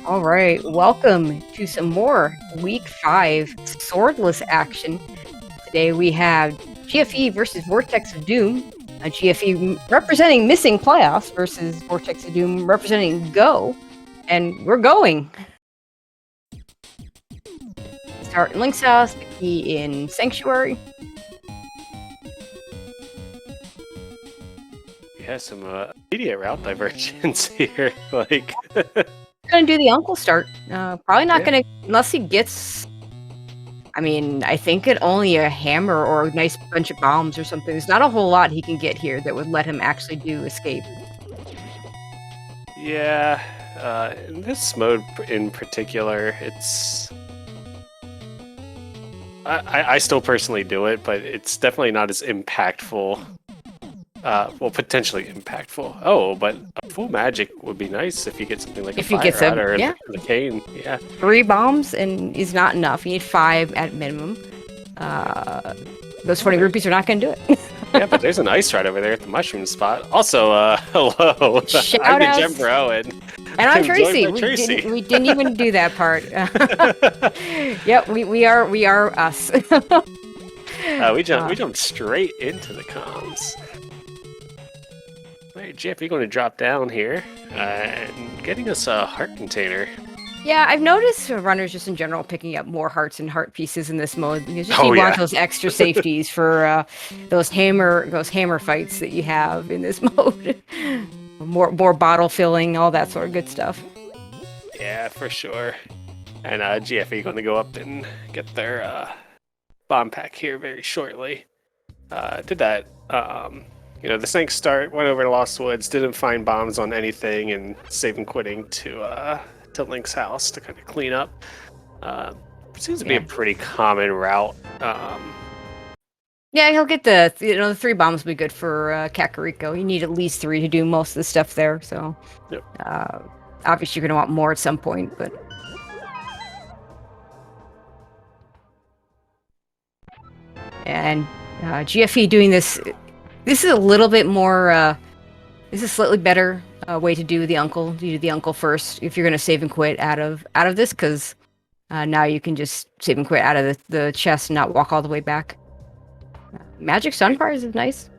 All right, welcome to some more Week 5 swordless action. Today we have GFE versus Vortex of Doom. GFE representing missing playoffs versus Vortex of Doom representing Go. And we're going. Start in Link's house, the key in Sanctuary. Yeah, some immediate route divergence here. Like, Gonna do the Uncle start. Probably not gonna, unless he gets. I mean, I think only a hammer or a nice bunch of bombs or something. There's not a whole lot he can get here that would let him actually do escape. yeah, in this mode in particular, it's. I still personally do it, but it's definitely not as impactful. Well, potentially impactful. Oh, but a full magic would be nice if you get something like a fire rod or the cane. Yeah. 3 bombs and is not enough. You need 5 at minimum. Those 20 rupees are not going to do it. Yeah, but there's an ice rod over there at the mushroom spot. Also, hello. I'm the Gem Bro, and I'm Tracy. We didn't even do that part. Yep, we are us. We jumped straight into the comms. Alright, Jeff, you're going to drop down here and getting us a heart container. Yeah, I've noticed runners just in general picking up more hearts and heart pieces in this mode. You just want those extra safeties for those hammer fights that you have in this mode. more bottle filling, all that sort of good stuff. Yeah, for sure. And GFE going to go up and get their bomb pack here very shortly. Did that. The Snake start, went over to Lost Woods, didn't find bombs on anything, and saving quitting to Link's house to kind of clean up. Seems to be a pretty common route. Yeah, he'll get the 3 bombs will be good for Kakariko. You need at least 3 to do most of the stuff there, so obviously you're going to want more at some point, but... And GFE doing this is a little bit more, this is a slightly better way to do the Uncle. You do the Uncle first if you're going to save and quit out of this, because now you can just save and quit out of the chest and not walk all the way back. Magic Sunfires is nice.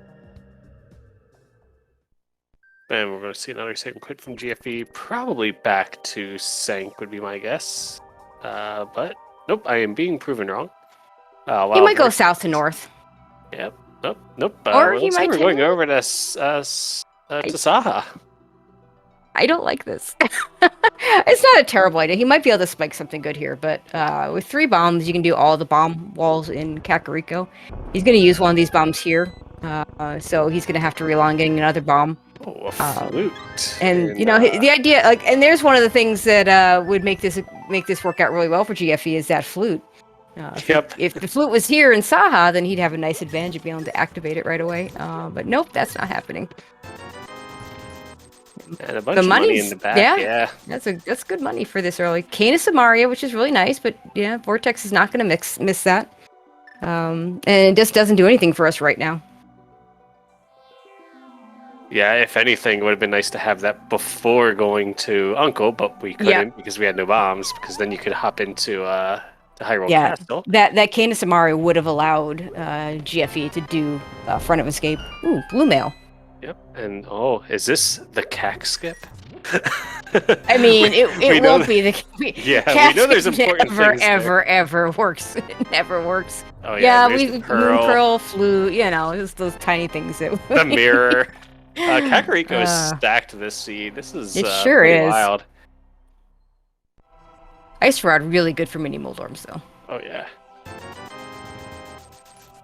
And we're going to see another save and quit from GFE. Probably back to Sank would be my guess. But nope, I am being proven wrong. He might go south to north. Yep. Nope. Or he might we're going over to Saha. I don't like this. It's not a terrible idea. He might be able to spike something good here, but with 3 bombs, you can do all the bomb walls in Kakariko. He's going to use one of these bombs here, so he's going to have to rely on getting another bomb. Oh, a flute. And the idea, and there's one of the things that would make this work out really well for GFE is that flute. If the flute was here in Saha, then he'd have a nice advantage of being able to activate it right away. But nope, that's not happening. And a bunch of money in the back. Yeah. That's good money for this early. Cane of Samaria, which is really nice, but yeah, Vortex is not going to miss that. And it just doesn't do anything for us right now. Yeah, if anything, it would have been nice to have that before going to Uncle, but we couldn't because we had no bombs, because then you could hop into the Hyrule Castle. That Cane of Samaria would have allowed GFE to do front of escape. Ooh, blue mail. Yep, and is this the CAC skip? I mean, it won't be the... we know there's important things ever works. It never works. Oh yeah, we Pearl flew, it's those tiny things that... The mirror. Kakariko is stacked this seed. This is sure is wild. Ice Rod really good for mini Moldorms, though. Oh yeah.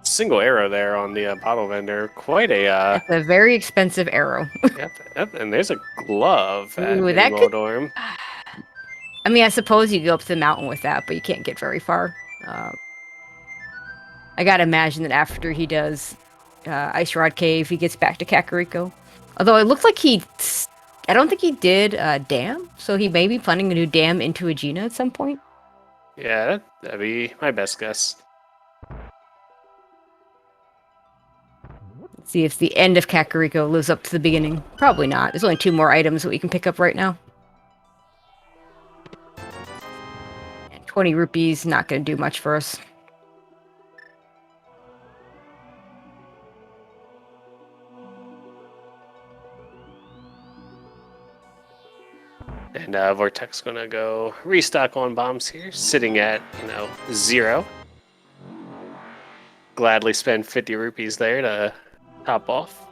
Single arrow there on the bottle vendor. Quite a... It's a very expensive arrow. Yep, and there's a glove at Moldorm. I mean, I suppose you go up to the mountain with that, but you can't get very far. I gotta imagine that after he does Ice Rod Cave, he gets back to Kakariko. Although it looks like I don't think he did Dam, so he may be planning to do Dam into Aegina at some point. Yeah, that'd be my best guess. See if the end of Kakariko lives up to the beginning. Probably not. There's only 2 more items that we can pick up right now. 20 rupees, not going to do much for us. And Vortex gonna go restock on bombs here, sitting at 0. Gladly spend 50 rupees there to top off.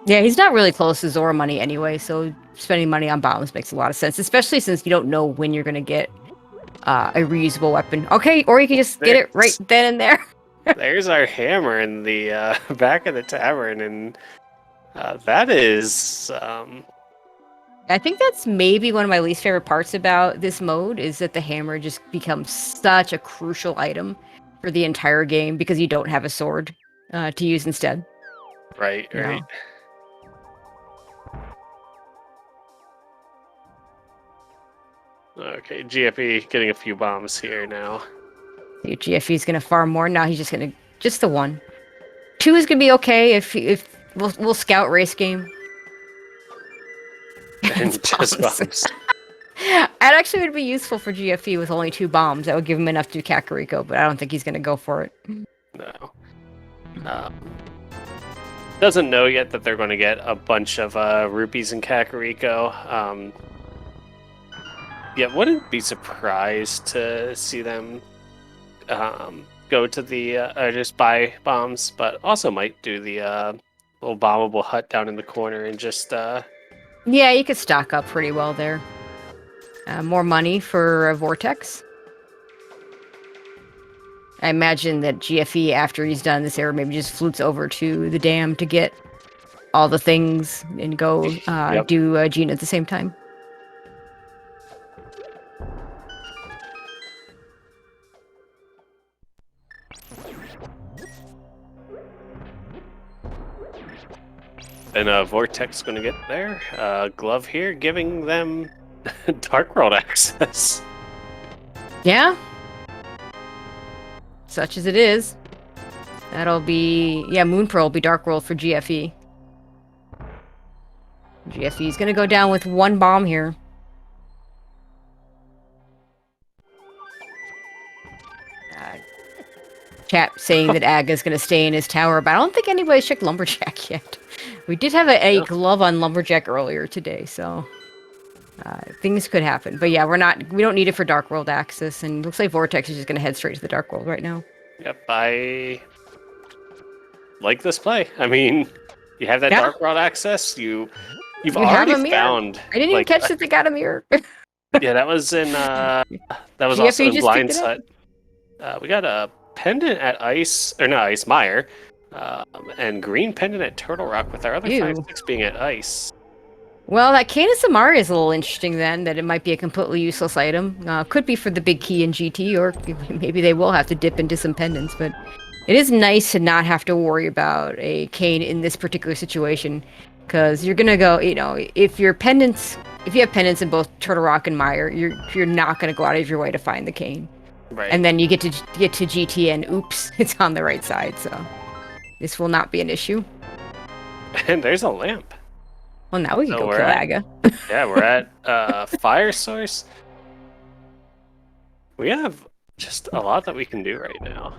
Yeah, he's not really close to Zora money anyway, so spending money on bombs makes a lot of sense, especially since you don't know when you're going to get a reusable weapon. Okay, or you can just get it right then and there. There's our hammer in the back of the tavern, and that is... I think that's maybe one of my least favorite parts about this mode, is that the hammer just becomes such a crucial item for the entire game because you don't have a sword to use instead. Right. Okay, GFE getting a few bombs here now. GFE's gonna farm more. Now he's just the 1. 2 is gonna be okay if we'll scout race game. And just bombs. That actually would be useful for GFE with only 2 bombs. That would give him enough to do Kakariko, but I don't think he's gonna go for it. No. Doesn't know yet that they're going to get a bunch of rupees in Kakariko. Yeah, wouldn't be surprised to see them go to the just buy bombs, but also might do the little bombable hut down in the corner and just Yeah, you could stock up pretty well there. More money for Vortex. I imagine that GFE, after he's done this era, maybe just flutes over to the dam to get all the things and go do Gina at the same time. And Vortex going to get there. Glove here, giving them Dark World access. Yeah. Such as it is. That'll be... Yeah, Moon Pearl will be Dark World for GFE. GFE's gonna go down with 1 bomb here. Chat saying that Aga's gonna stay in his tower, but I don't think anybody's checked Lumberjack yet. We did have a glove on Lumberjack earlier today, so... things could happen. But yeah, we don't need it for Dark World access, and looks like Vortex is just gonna head straight to the Dark World right now. Yep, I like this play. I mean, you have that Dark World access, you've already found... I didn't even catch that they got a mirror. Yeah, that was in also in Blindside. We got a pendant at Ice Mire, and green pendant at Turtle Rock, with our other 5-6 being at Ice. Well, that Canis Amari is a little interesting then, that it might be a completely useless item. Could be for the big key in GT, or maybe they will have to dip into some pendants, but it is nice to not have to worry about a cane in this particular situation, because you're gonna go, if you have pendants in both Turtle Rock and Mire, you're not gonna go out of your way to find the cane. Right. And then you get to GT and oops, it's on the right side, so this will not be an issue. And there's a lamp. Well, now we can go kill Aga. Yeah, we're at Fire Source. We have just a lot that we can do right now.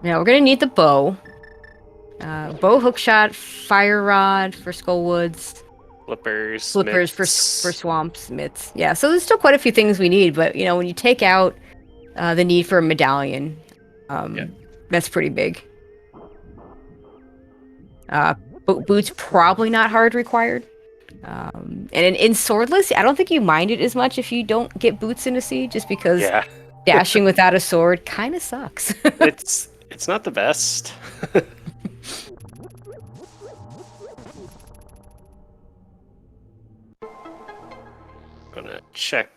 Now we're gonna need the bow. Bow, hookshot, fire rod for Skullwoods. Flippers for swamps, mitts. Yeah, so there's still quite a few things we need, but when you take out the need for a medallion, that's pretty big. Boots probably not hard required. And in swordless, I don't think you mind it as much if you don't get boots in a seed, just because dashing without a sword kind of sucks. It's not the best. Gonna check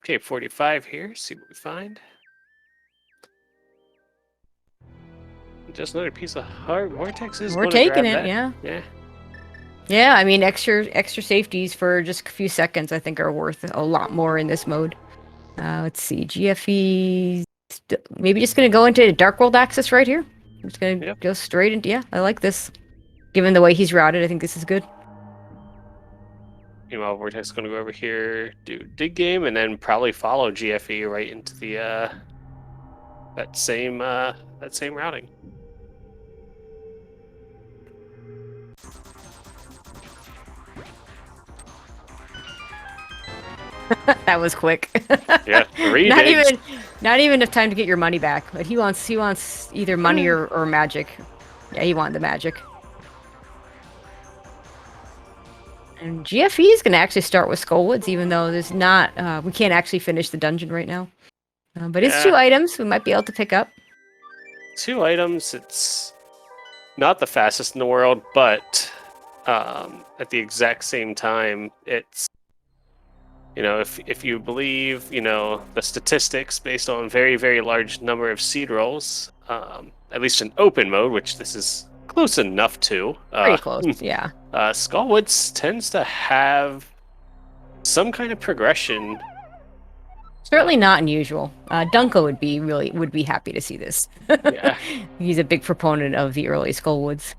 Cape 45 here, see what we find. Just another piece of heart. Vortex is. We're taking it, yeah. Yeah, I mean, extra safeties for just a few seconds, I think, are worth a lot more in this mode. Let's see, GFE. Maybe just gonna go into Dark World access right here. I'm just gonna go straight into. Yeah, I like this. Given the way he's routed, I think this is good. Meanwhile, Vortex is going to go over here, do dig game, and then probably follow GFE right into the that same routing. That was quick. Yeah, 3 not digs. not even enough time to get your money back. But he wants either money or magic. Yeah, he wanted the magic. And GFE is going to actually start with Skullwoods, even though there's not. We can't actually finish the dungeon right now. But it's 2 items we might be able to pick up. 2 items. It's not the fastest in the world, but at the exact same time, it's, you know, if you believe, you know, the statistics based on very, very large number of seed rolls, at least in open mode, which this is close enough to. Pretty close, yeah. Skullwoods tends to have some kind of progression. Certainly not unusual. Dunko would be happy to see this. Yeah. He's a big proponent of the early Skullwoods.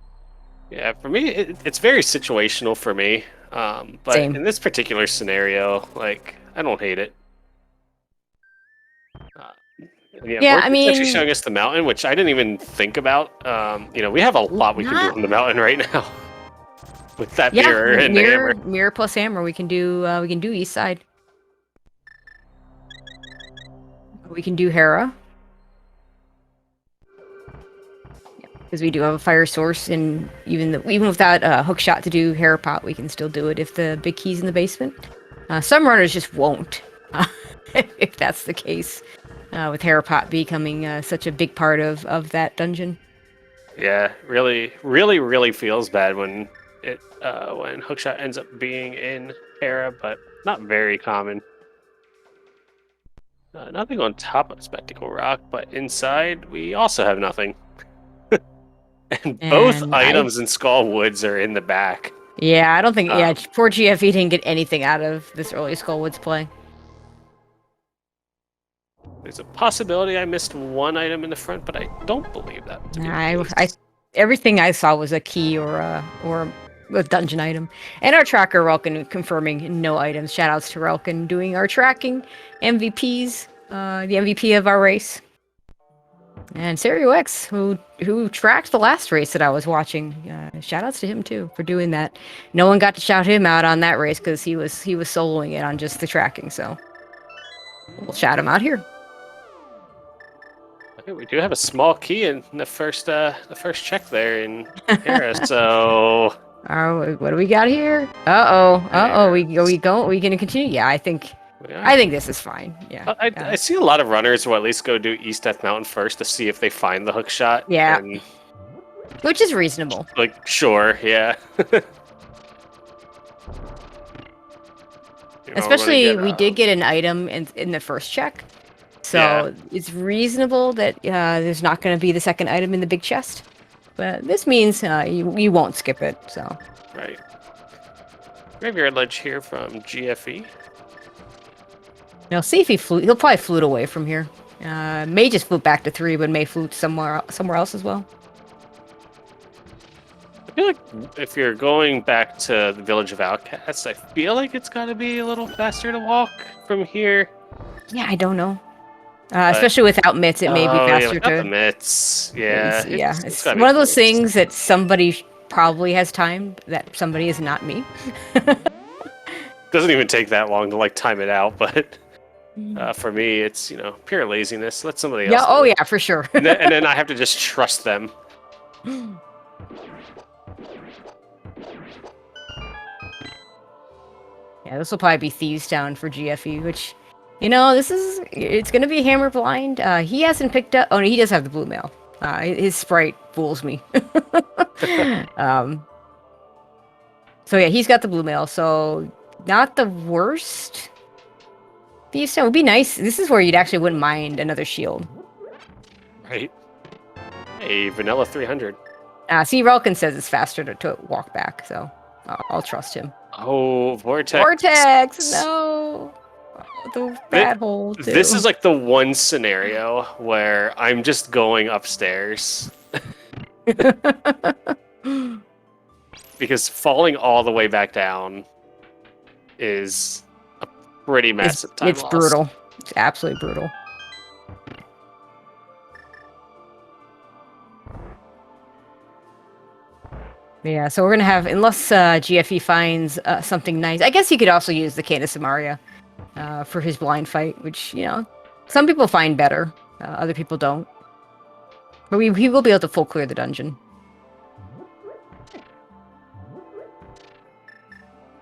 Yeah, for me, it's very situational for me. But Same. in this particular scenario, like, I don't hate it. Yeah, I mean, actually showing us the mountain, which I didn't even think about. You know, we have a lot we can do on the mountain right now. With that mirror and the hammer. Mirror plus hammer, we can do east side. We can do Hera. Because we do have a fire source, and even without a hook shot to do Hera pot, we can still do it if the big key's in the basement. Some runners just won't, if that's the case. With Hera pot becoming such a big part of that dungeon. Yeah, really, really, really feels bad when when hookshot ends up being in Hera, but not very common. Nothing on top of Spectacle Rock, but inside we also have nothing. and both items in Skull Woods are in the back. Yeah, I don't think. Yeah, poor GFE didn't get anything out of this early Skull Woods play. There's a possibility I missed 1 item in the front, but I don't believe that. Everything I saw was a key or a dungeon item. And our tracker Relkin confirming no items. Shoutouts to Relkin doing our tracking MVPs, the MVP of our race. And Serio X, who tracked the last race that I was watching. Shoutouts to him too for doing that. No one got to shout him out on that race because he was soloing it on just the tracking. So we'll shout him out here. Okay, we do have a small key in the first check there in Hera. So. What do we got here? We gonna continue? Yeah, I think this is fine. Yeah. I see a lot of runners who at least go do East Death Mountain first to see if they find the hook shot. Yeah. Which is reasonable. Like, sure, yeah. Especially, we did get an item in the first check. So it's reasonable that there's not going to be the second item in the big chest. But this means you won't skip it, so. Right. Graveyard Ledge here from GFE. Now, see if he'll probably flute away from here. May just flute back to 3, but may flute somewhere else as well. I feel like if you're going back to the Village of Outcasts, I feel like it's got to be a little faster to walk from here. Yeah, I don't know. Especially without mitts, it may be faster without the mitts. Yeah. It's one of those things that somebody probably has timed, that somebody is not me. Doesn't even take that long to like time it out, but for me, it's pure laziness. Let somebody else. Yeah. Yeah, for sure. and then I have to just trust them. Yeah, this will probably be Thieves Town for GFE, which. It's going to be Hammer Blind. He hasn't picked up... Oh, no, he does have the blue mail. His sprite fools me. So, yeah, he's got the blue mail. So, not the worst. Thieves Town would be nice. This is where you'd actually wouldn't mind another shield. Right. A vanilla 300. See, Relkin says it's faster to walk back, so I'll trust him. Oh, Vortex. Vortex, no! The bad hole, too. This is like the one scenario where I'm just going upstairs. Because falling all the way back down is a pretty massive time It's loss. brutal. It's absolutely brutal. Yeah, so we're gonna have, unless GFE finds something nice. I guess he could also use the Cane of Samaria for his blind fight, which, you know, some people find better, other people don't. But he will be able to full clear the dungeon.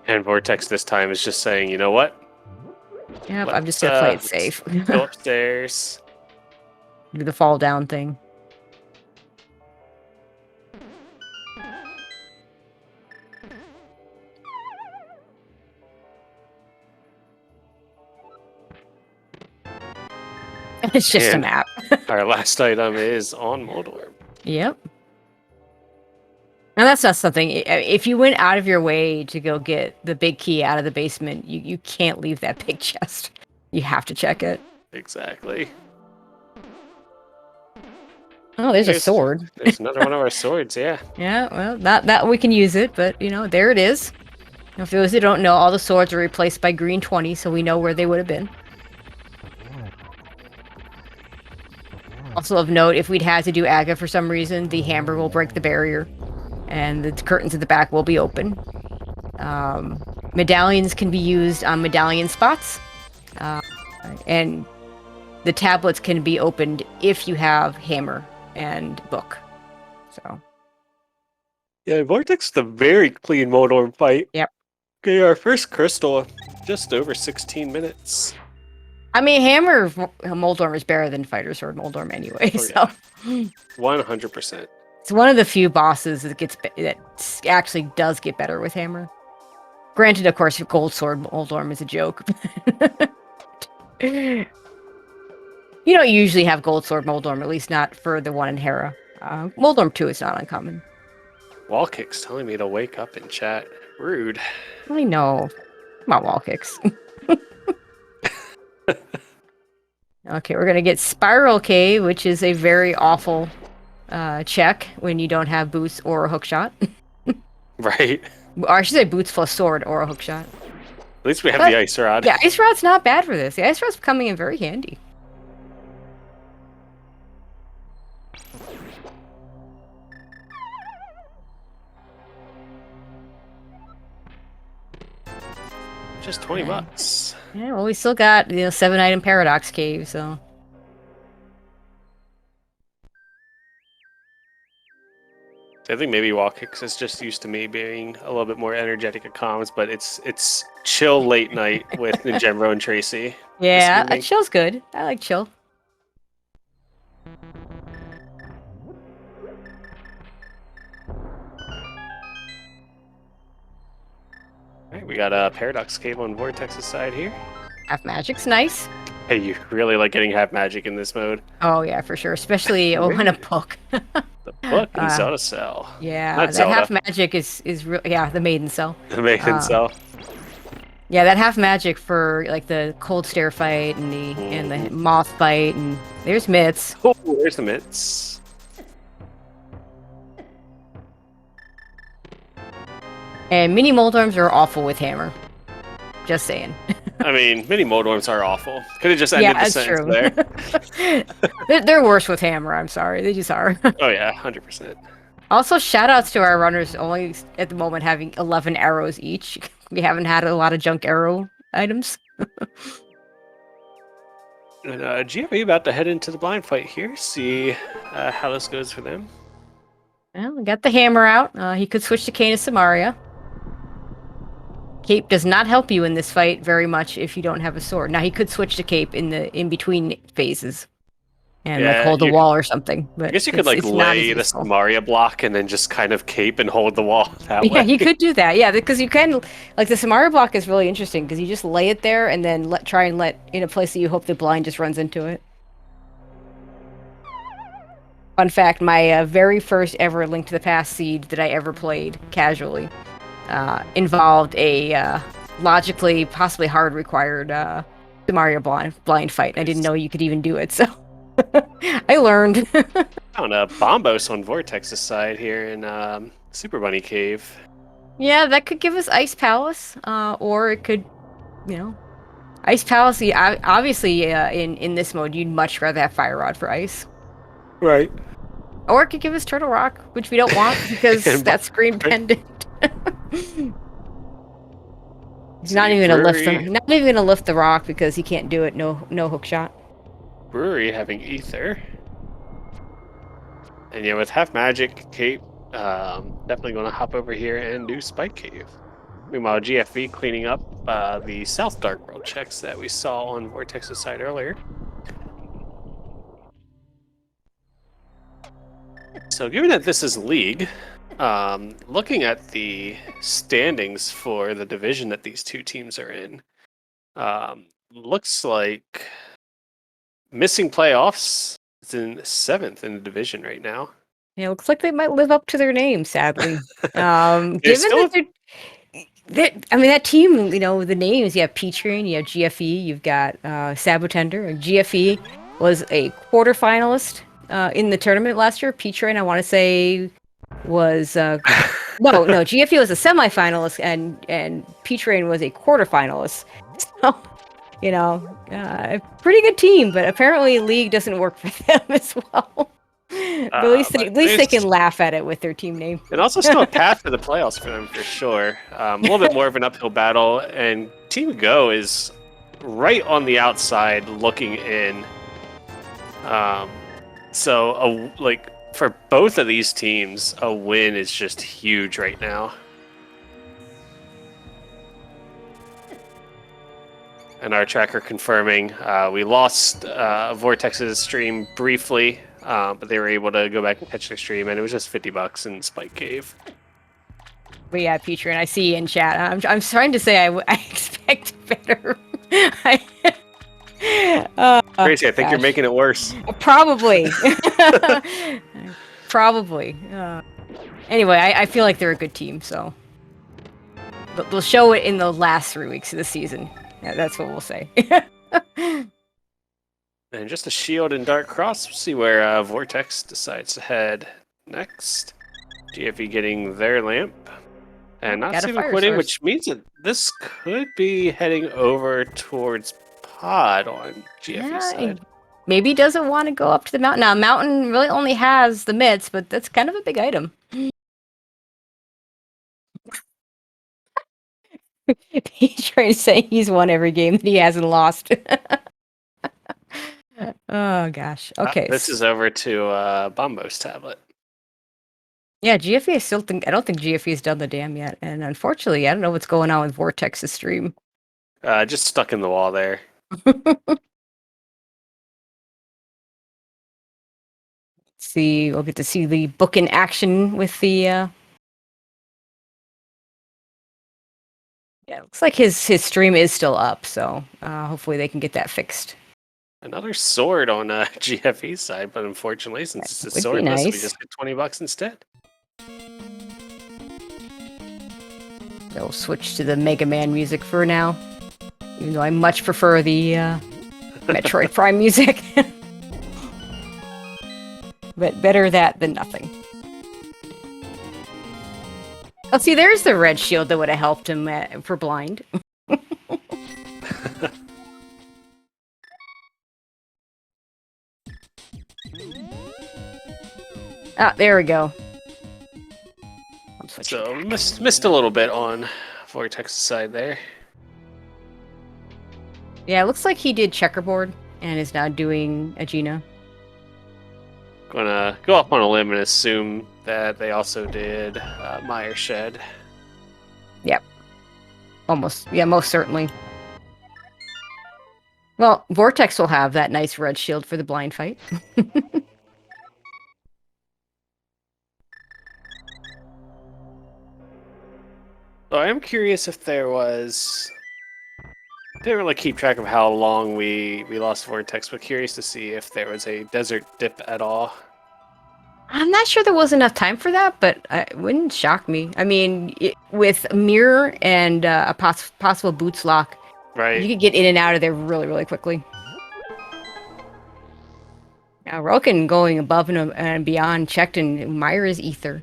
And Vortex this time is just saying, you know what? Yep, I'm just gonna play it safe. Go upstairs. Do the fall down thing. It's just a map. Our last item is on Moldorm. Yep. Now that's not something. If you went out of your way to go get the big key out of the basement, you can't leave that big chest. You have to check it. Exactly. Oh, there's a sword. There's another one of our swords, yeah. Yeah, well, not that we can use it, but, you know, there it is. Now, for those who don't know, all the swords are replaced by green 20, so we know where they would have been. Also of note, if we'd had to do Aga for some reason, the hammer will break the barrier, and the curtains at the back will be open. Medallions can be used on medallion spots, and the tablets can be opened if you have hammer and book. So yeah, Vortex is a very clean Moldorm fight. Yep. Okay, our first crystal, just over 16 minutes. I mean, hammer Moldorm is better than fighter sword Moldorm anyway. Oh, yeah. 100%. It's one of the few bosses that actually does get better with hammer. Granted, of course, gold sword Moldorm is a joke. You don't usually have gold sword Moldorm, at least not for the one in Hera. Moldorm 2 is not uncommon. Wall kicks telling me to wake up and chat. Rude. I know. Come on, wall kicks. Okay, we're gonna get Spiral Cave, which is a very awful check when you don't have boots or a hookshot. Right. Or I should say boots plus sword or a hookshot. At least we have the ice rod. Yeah, ice rod's not bad for this. The ice rod's coming in very handy. Just 20 bucks. Yeah, well, we still got, 7-item Paradox Cave, so. I think maybe Wall Kicks is just used to me being a little bit more energetic at comms, but it's chill late night with Ninjemro and Tracy. Yeah, chill's good. I like chill. Alright, we got a Paradox Cave on Vortex's side here. Half magic's nice. Hey, you really like getting half magic in this mode. Oh yeah, for sure. Especially on a book. The book and Zelda Cell. Yeah, Not that Zelda. half magic is real. Yeah, the Maiden Cell. The Maiden Cell. Yeah, that half magic for like the cold stare fight and the moth fight, and there's Mitts. Oh, there's the mitts. And mini Moldorms are awful with hammer. Just saying. I mean, mini Moldorms are awful. Could have just ended the sentence there. They're worse with hammer, I'm sorry. They just are. Oh yeah, 100%. Also, shout-outs to our runners only at the moment having 11 arrows each. We haven't had a lot of junk arrow items. And GFA about to head into the blind fight here. See how this goes for them. Well, we got the hammer out. He could switch to Cane of Samaria. Cape does not help you in this fight very much if you don't have a sword. Now, he could switch to Cape in the in-between phases. And like hold the wall or something. But I guess you could like lay the Samaria block and then just kind of cape and hold the wall that way. Yeah, you could do that. Yeah, because you can, like the Samaria block is really interesting because you just lay it there and then try and let in a place that you hope the blind just runs into it. Fun fact, my very first ever Link to the Past seed that I ever played casually involved a logically, possibly hard required Samaria blind fight. I didn't know you could even do it, so I learned. Found a Bombos on Vortex's side here in Super Bunny Cave. Yeah, that could give us Ice Palace, or it could, Ice Palace. Yeah, obviously, in this mode, you'd much rather have Fire Rod for ice, Right. or it could give us Turtle Rock, which we don't want because And that's screen right. pendant. He's not See, even gonna lift Brewery, them. Not even gonna lift the rock because he can't do it. No hook shot. Brewery having Ether. And yeah, with half magic, Cape, definitely going to hop over here and do Spike Cave. Meanwhile, GFV cleaning up the South Dark World checks that we saw on Vortex's side earlier. So given that this is League, looking at the standings for the division that these two teams are in, looks like missing playoffs is in 7th in the division right now. Yeah, looks like they might live up to their name, sadly. They're Given still that I mean, that team, the names, you have P-Train, you have GFE, you've got Sabotender. GFE was a quarterfinalist in the tournament last year. P-Train, I want to say, was no, GFE was a semifinalist, and P-Train was a quarterfinalist. So, pretty good team, but apparently League doesn't work for them as well. But at least they can laugh at it with their team name. And also still a path to the playoffs for them for sure. A little bit more of an uphill battle, and Team Go is right on the outside looking in. For both of these teams, a win is just huge right now. And our tracker confirming we lost Vortex's stream briefly, but they were able to go back and catch their stream, and it was just $50 in Spike Cave. But yeah, Peter, and I see in chat. I'm trying to say I expect better. Crazy, I think you're making it worse. Probably. Probably. Anyway, I feel like they're a good team, so they'll show it in the last 3 weeks of the season. Yeah, that's what we'll say. And just a shield and Dark Cross. We'll see where Vortex decides to head next. GFE getting their lamp. And not saving quitting, which means that this could be heading over towards Pod on GFE side. Maybe doesn't want to go up to the mountain. Now, mountain really only has the mitts, but that's kind of a big item. He's trying to say he's won every game that he hasn't lost. Oh gosh. Okay. This is over to Bombo's tablet. Yeah, GFE I don't think GFE's done the dam yet, and unfortunately, I don't know what's going on with Vortex's stream. Just stuck in the wall there. See, we'll get to see the book in action with the. Yeah, it looks like his stream is still up, so hopefully they can get that fixed. Another sword on GFE's side, but unfortunately, since it's a sword, we just get $20 instead. They'll switch to the Mega Man music for now, even though I much prefer the Metroid Prime music. But better that than nothing. Oh, see, there's the red shield that would have helped him for blind. Ah, there we go. So missed a little bit on Vortex's side there. Yeah, it looks like he did checkerboard and is now doing Agena. Gonna go off on a limb and assume that they also did Meyer Shed. Yep. Almost. Yeah, most certainly. Well, Vortex will have that nice red shield for the blind fight. So I am curious if there was... Didn't really keep track of how long we lost Vortex, but curious to see if there was a desert dip at all. I'm not sure there was enough time for that, but it wouldn't shock me. I mean, with Mirror and a possible boots lock, right, you could get in and out of there really, really quickly. Now, Roken going above and beyond checked, and Myra's Ether.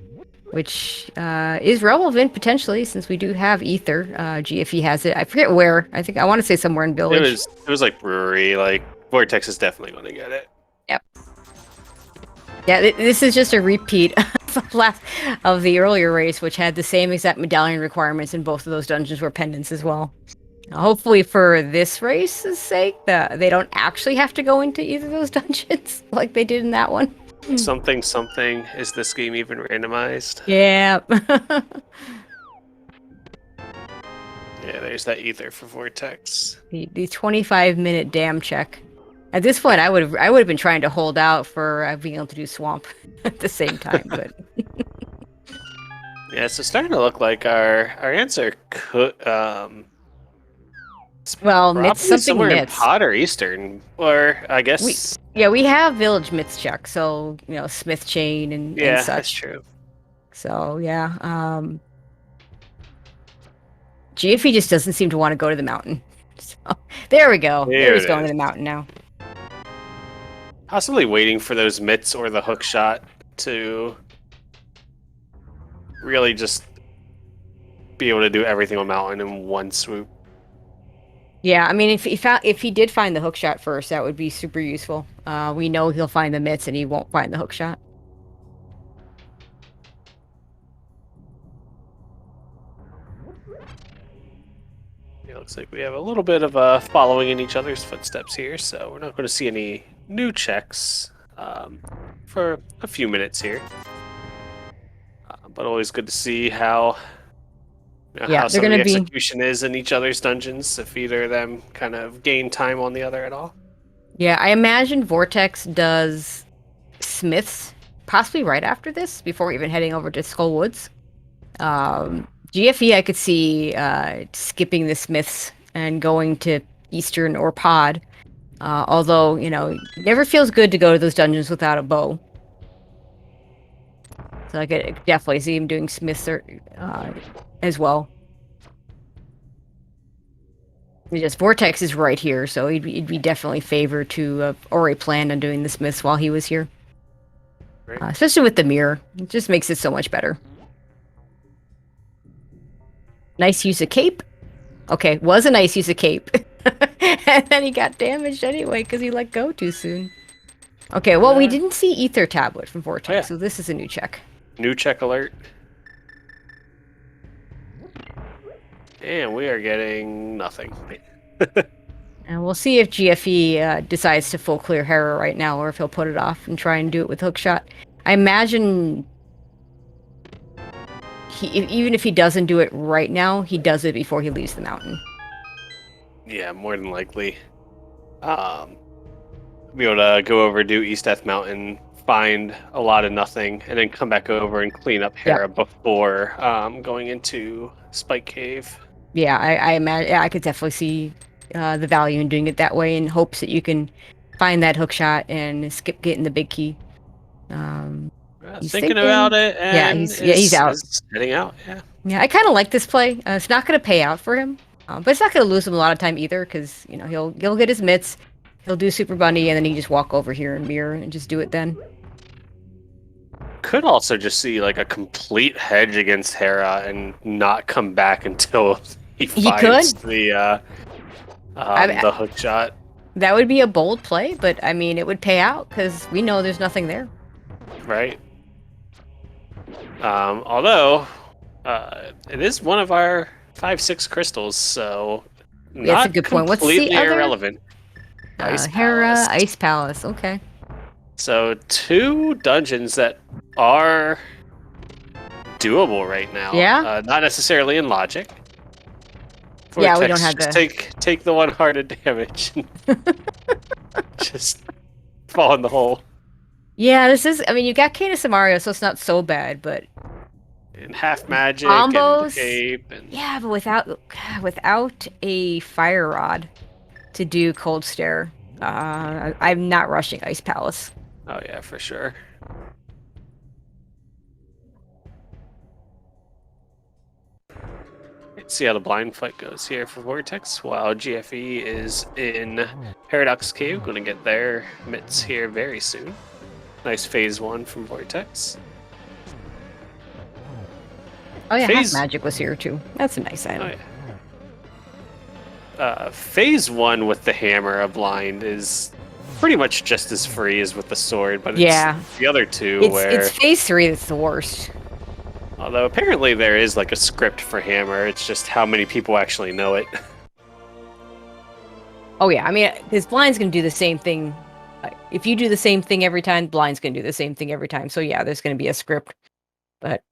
which is relevant potentially since we do have ether. GFE has it. I forget where. I want to say somewhere in Village. It was like brewery. Like Vortex is definitely going to get it. Yep. Yeah, this is just a repeat of the earlier race, which had the same exact medallion requirements, and both of those dungeons were pendants as well. Hopefully, for this race's sake, they don't actually have to go into either of those dungeons like they did in that one. Something. Is this game even randomized? Yeah. Yeah, there's that ether for Vortex. the 25-minute dam check. At this point, I would have been trying to hold out for being able to do swamp at the same time, but yeah, so it's starting to look like our answer could well, probably myths, something somewhere myths. in Pod or Eastern, or I guess we have village myths check, so Smith chain and such. That's true. So yeah, GFE just doesn't seem to want to go to the mountain. So there we go. There he's going to the mountain now. Possibly waiting for those mitts or the hook shot to really just be able to do everything on mountain in one swoop. Yeah, I mean, if he did find the hook shot first, that would be super useful. We know he'll find the mitts and he won't find the hook shot. It looks like we have a little bit of following in each other's footsteps here, so we're not going to see any new checks for a few minutes here. But always good to see how how some of the execution is in each other's dungeons, if either of them kind of gain time on the other at all. Yeah, I imagine Vortex does Smiths possibly right after this, before even heading over to Skull Woods. GFE, I could see skipping the Smiths and going to Eastern or Pod. Although, it never feels good to go to those dungeons without a bow. So I could definitely see him doing Smiths as well. Just Vortex is right here, so he'd be definitely favored to already planned on doing the Smiths while he was here. Right. Especially with the mirror. It just makes it so much better. Nice use of cape. Okay, was a nice use of cape. And then he got damaged anyway because he let go too soon. Okay, well, we didn't see Ether Tablet from Vortex, so this is a new check. New check alert. And we are getting nothing. And we'll see if GFE decides to full clear Hera right now, or if he'll put it off and try and do it with hookshot. I imagine even if he doesn't do it right now, he does it before he leaves the mountain. Yeah, more than likely. Be able to go over, do East Death Mountain, find a lot of nothing, and then come back over and clean up Hera before going into Spike Cave. Yeah, I imagine. Yeah, I could definitely see the value in doing it that way, in hopes that you can find that hookshot and skip getting the big key. He's thinking about it, and he's out. He's heading out. Yeah, I kind of like this play. It's not going to pay out for him, but it's not going to lose him a lot of time either, because he'll get his mitts, he'll do Super Bunny, and then he just walk over here and mirror and just do it then. Could also just see like a complete hedge against Hera and not come back until he finds the hook shot. That would be a bold play, but I mean, it would pay out because we know there's nothing there. Right. Although it is one of our 5-6 crystals, so that's a good point. What's the other? Irrelevant. Hera, Ice Palace. Okay. So 2 dungeons that are doable right now. Yeah. Not necessarily in logic. Yeah, we don't have to take the 1 hearted damage. Just fall in the hole. Yeah, this is. I mean, you got Canis and Mario, so it's not so bad, but. And half magic combos, and cape. And... Yeah, but without a fire rod to do cold stare, I'm not rushing Ice Palace. Oh yeah, for sure. Let's see how the blind fight goes here for Vortex, while GFE is in Paradox Cave. Going to get their mitts here very soon. Nice phase 1 from Vortex. Oh yeah, half Phase magic was here too. That's a nice item. Phase 1 with the hammer of blind is pretty much just as free as with the sword, but Yeah. it's the other two It's where, phase 3 that's the worst. although apparently there is like a script for hammer, it's just how many people actually know it. Oh yeah, I mean, his blind's gonna do the same thing. If you do the same thing every time, blind's gonna do the same thing every time. So yeah, there's gonna be a script. But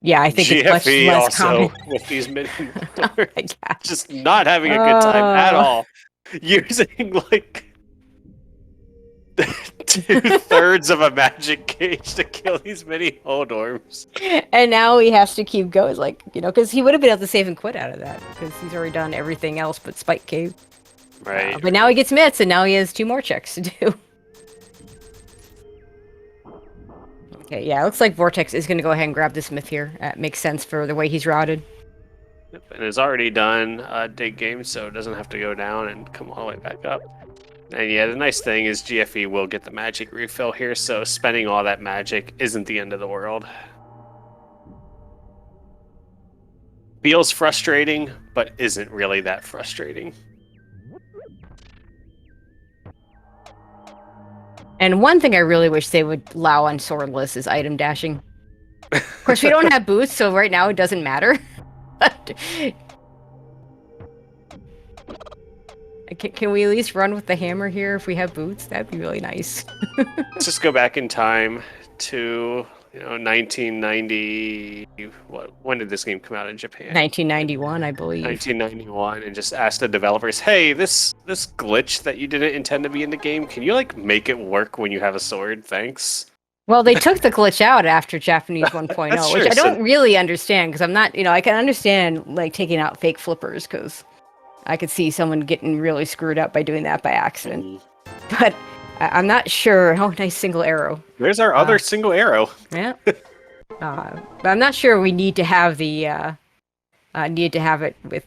yeah, I think it's much GFE less also common. with these mini Oh my doors, god. just not having a good time at all. Using like 2/3 of a magic cage to kill these mini Holdorms. And now he has to keep going, like, because he would have been able to save and quit out of that because he's already done everything else but Spike Cave. Right. But now he gets mitts, and now he has 2 more checks to do. Okay, yeah, it looks like Vortex is going to go ahead and grab this myth here. Makes sense for the way he's routed. And it's already done dig game, so it doesn't have to go down and come all the way back up. And yeah, the nice thing is GFE will get the magic refill here, so spending all that magic isn't the end of the world. Feels frustrating, but isn't really that frustrating. And one thing I really wish they would allow on Swordless is item dashing. Of course, we don't have boots, so right now it doesn't matter. Can we at least run with the hammer here if we have boots? That'd be really nice. Let's just go back in time to 1990. When did this game come out in Japan? 1991, I believe. 1991, and just ask the developers, hey, this glitch that you didn't intend to be in the game, can you like make it work when you have a sword? Thanks. Well, they took the glitch out after Japanese 1.0, That's which true, I don't really understand because I'm not, I can understand like taking out fake flippers because I could see someone getting really screwed up by doing that by accident. But I'm not sure. Oh, nice single arrow. There's our other single arrow. Yeah. But I'm not sure we need to have the it with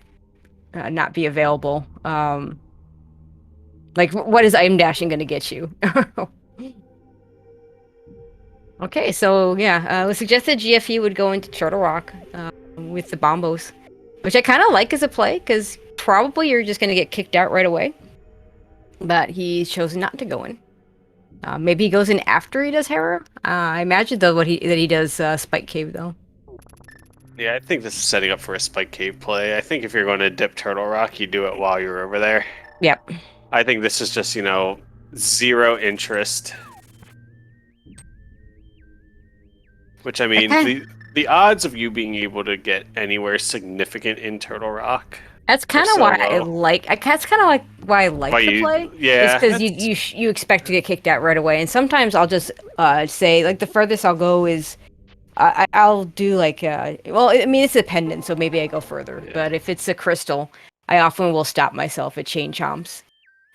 not be available. Like, what is item dashing going to get you? Okay, so yeah, it was suggested GFE would go into Turtle Rock with the bombos, which I kind of like as a play because probably you're just going to get kicked out right away. But he's chosen not to go in. Maybe he goes in after he does Hera. I imagine though that he does Spike Cave though. Yeah, I think this is setting up for a Spike Cave play. I think if you're going to dip Turtle Rock, you do it while you're over there. Yep. I think this is just, zero interest. Which, I mean, the odds of you being able to get anywhere significant in Turtle Rock. That's kind of why I like. That's kind of like why I like the play. Yeah, it's because you expect to get kicked out right away, and sometimes I'll just say like the furthest I'll go is I'll do like well, I mean it's dependent, so maybe I go further. Yeah. But if it's a crystal, I often will stop myself at chain chomps.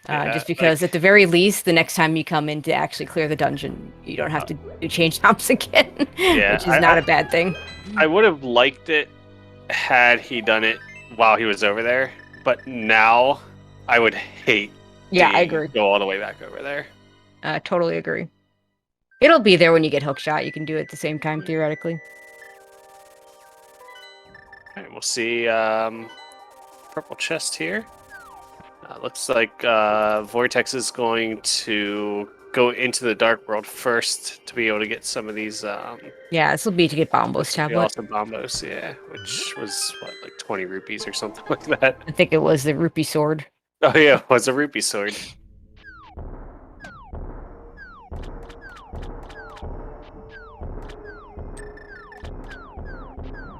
Just because at the very least, the next time you come in to actually clear the dungeon, you don't have to do change chomps again, which is not a bad thing. I would have liked it had he done it while he was over there, but now I would hate I agree. Go all the way back over there. Totally agree. It'll be there when you get hook shot. You can do it at the same time, theoretically. Alright, we'll see purple chest here. Looks like Vortex is going to go into the Dark World first to be able to get some of these. Yeah, this will be to get Bombo's tablet. Also Bombos, yeah, which was like 20 rupees or something like that. I think it was the rupee sword. Oh yeah, it was a rupee sword.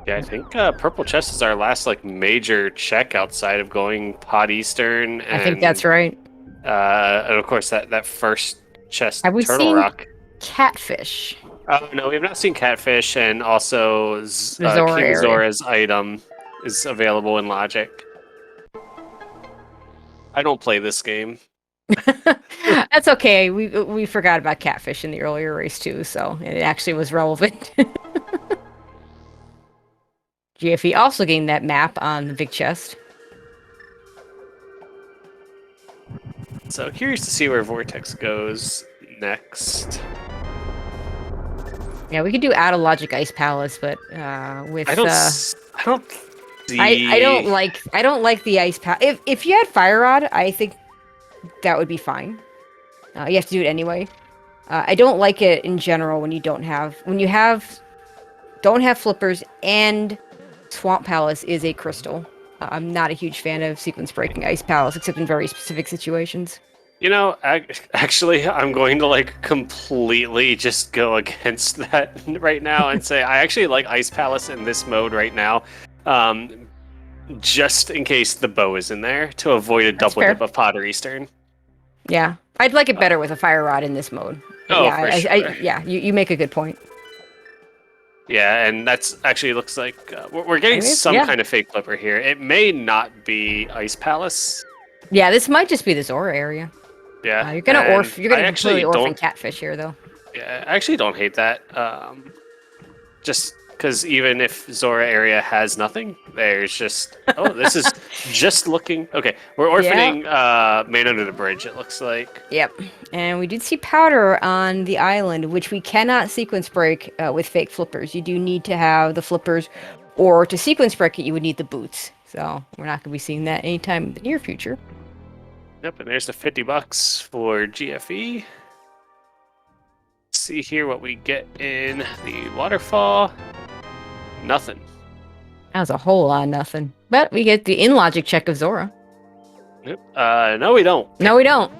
Yeah, I think purple chest is our last like major check outside of going Pod Eastern. And, I think that's right. And of course that first chest. Have we Turtle seen Rock. Catfish? No, we have not seen Catfish, and also King Zora's item is available in Logic. I don't play this game. That's okay. We forgot about Catfish in the earlier race too, so it actually was relevant. GFE also gained that map on the big chest. So curious to see where Vortex goes next. Yeah, we could do out of logic Ice Palace, but with I don't I don't see. like the Ice Palace. If you had Fire Rod, I think that would be fine. You have to do it anyway. I don't like it in general when you don't have flippers and Swamp Palace is a crystal. I'm not a huge fan of sequence breaking Ice Palace except in very specific situations. You know, actually, I'm going to like completely just go against that right now and say I actually like Ice Palace in this mode right now, just in case the bow is in there to avoid a That's double fair. dip of Pottery Stern. Yeah, I'd like it better with a Fire Rod in this mode. But Oh, yeah, for sure. yeah, you make a good point. Yeah, and that's actually looks like we're getting some Yeah. kind of fake flipper here. It may not be Ice Palace. Yeah, this might just be the Zora area. Yeah, You're gonna and you're I gonna actually completely orphan don't. Catfish here, though. Yeah, I actually don't hate that. Just because even if Zora area has nothing, there's just this is just looking okay. We're orphaning Man Under the Bridge. It looks like. Yep. And we did see powder on the island, which we cannot sequence break with fake flippers. You do need to have the flippers, or to sequence break it, you would need the boots. So we're not going to be seeing that anytime in the near future. Yep, and there's the $50 for GFE. Let's see here what we get in the waterfall. Nothing. That was a whole lot of nothing. But we get the in-logic check of Zora. Yep. No, we don't. No, we don't.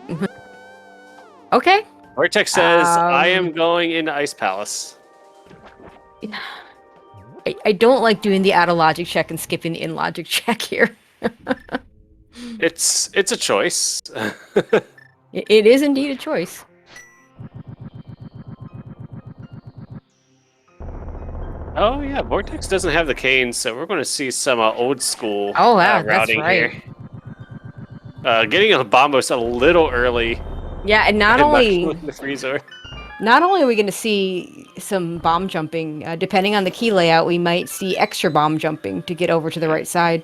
Okay. Vortex says, I am going into Ice Palace. I don't like doing the out-of-logic check and skipping the in-logic check here. It's a choice. It is indeed a choice. Oh yeah, Vortex doesn't have the cane, so we're going to see some old school That's routing right. here. Getting a Bombos a little early. Yeah, and not only the freezer. Not only are we going to see some bomb jumping, depending on the key layout, we might see extra bomb jumping to get over to the right side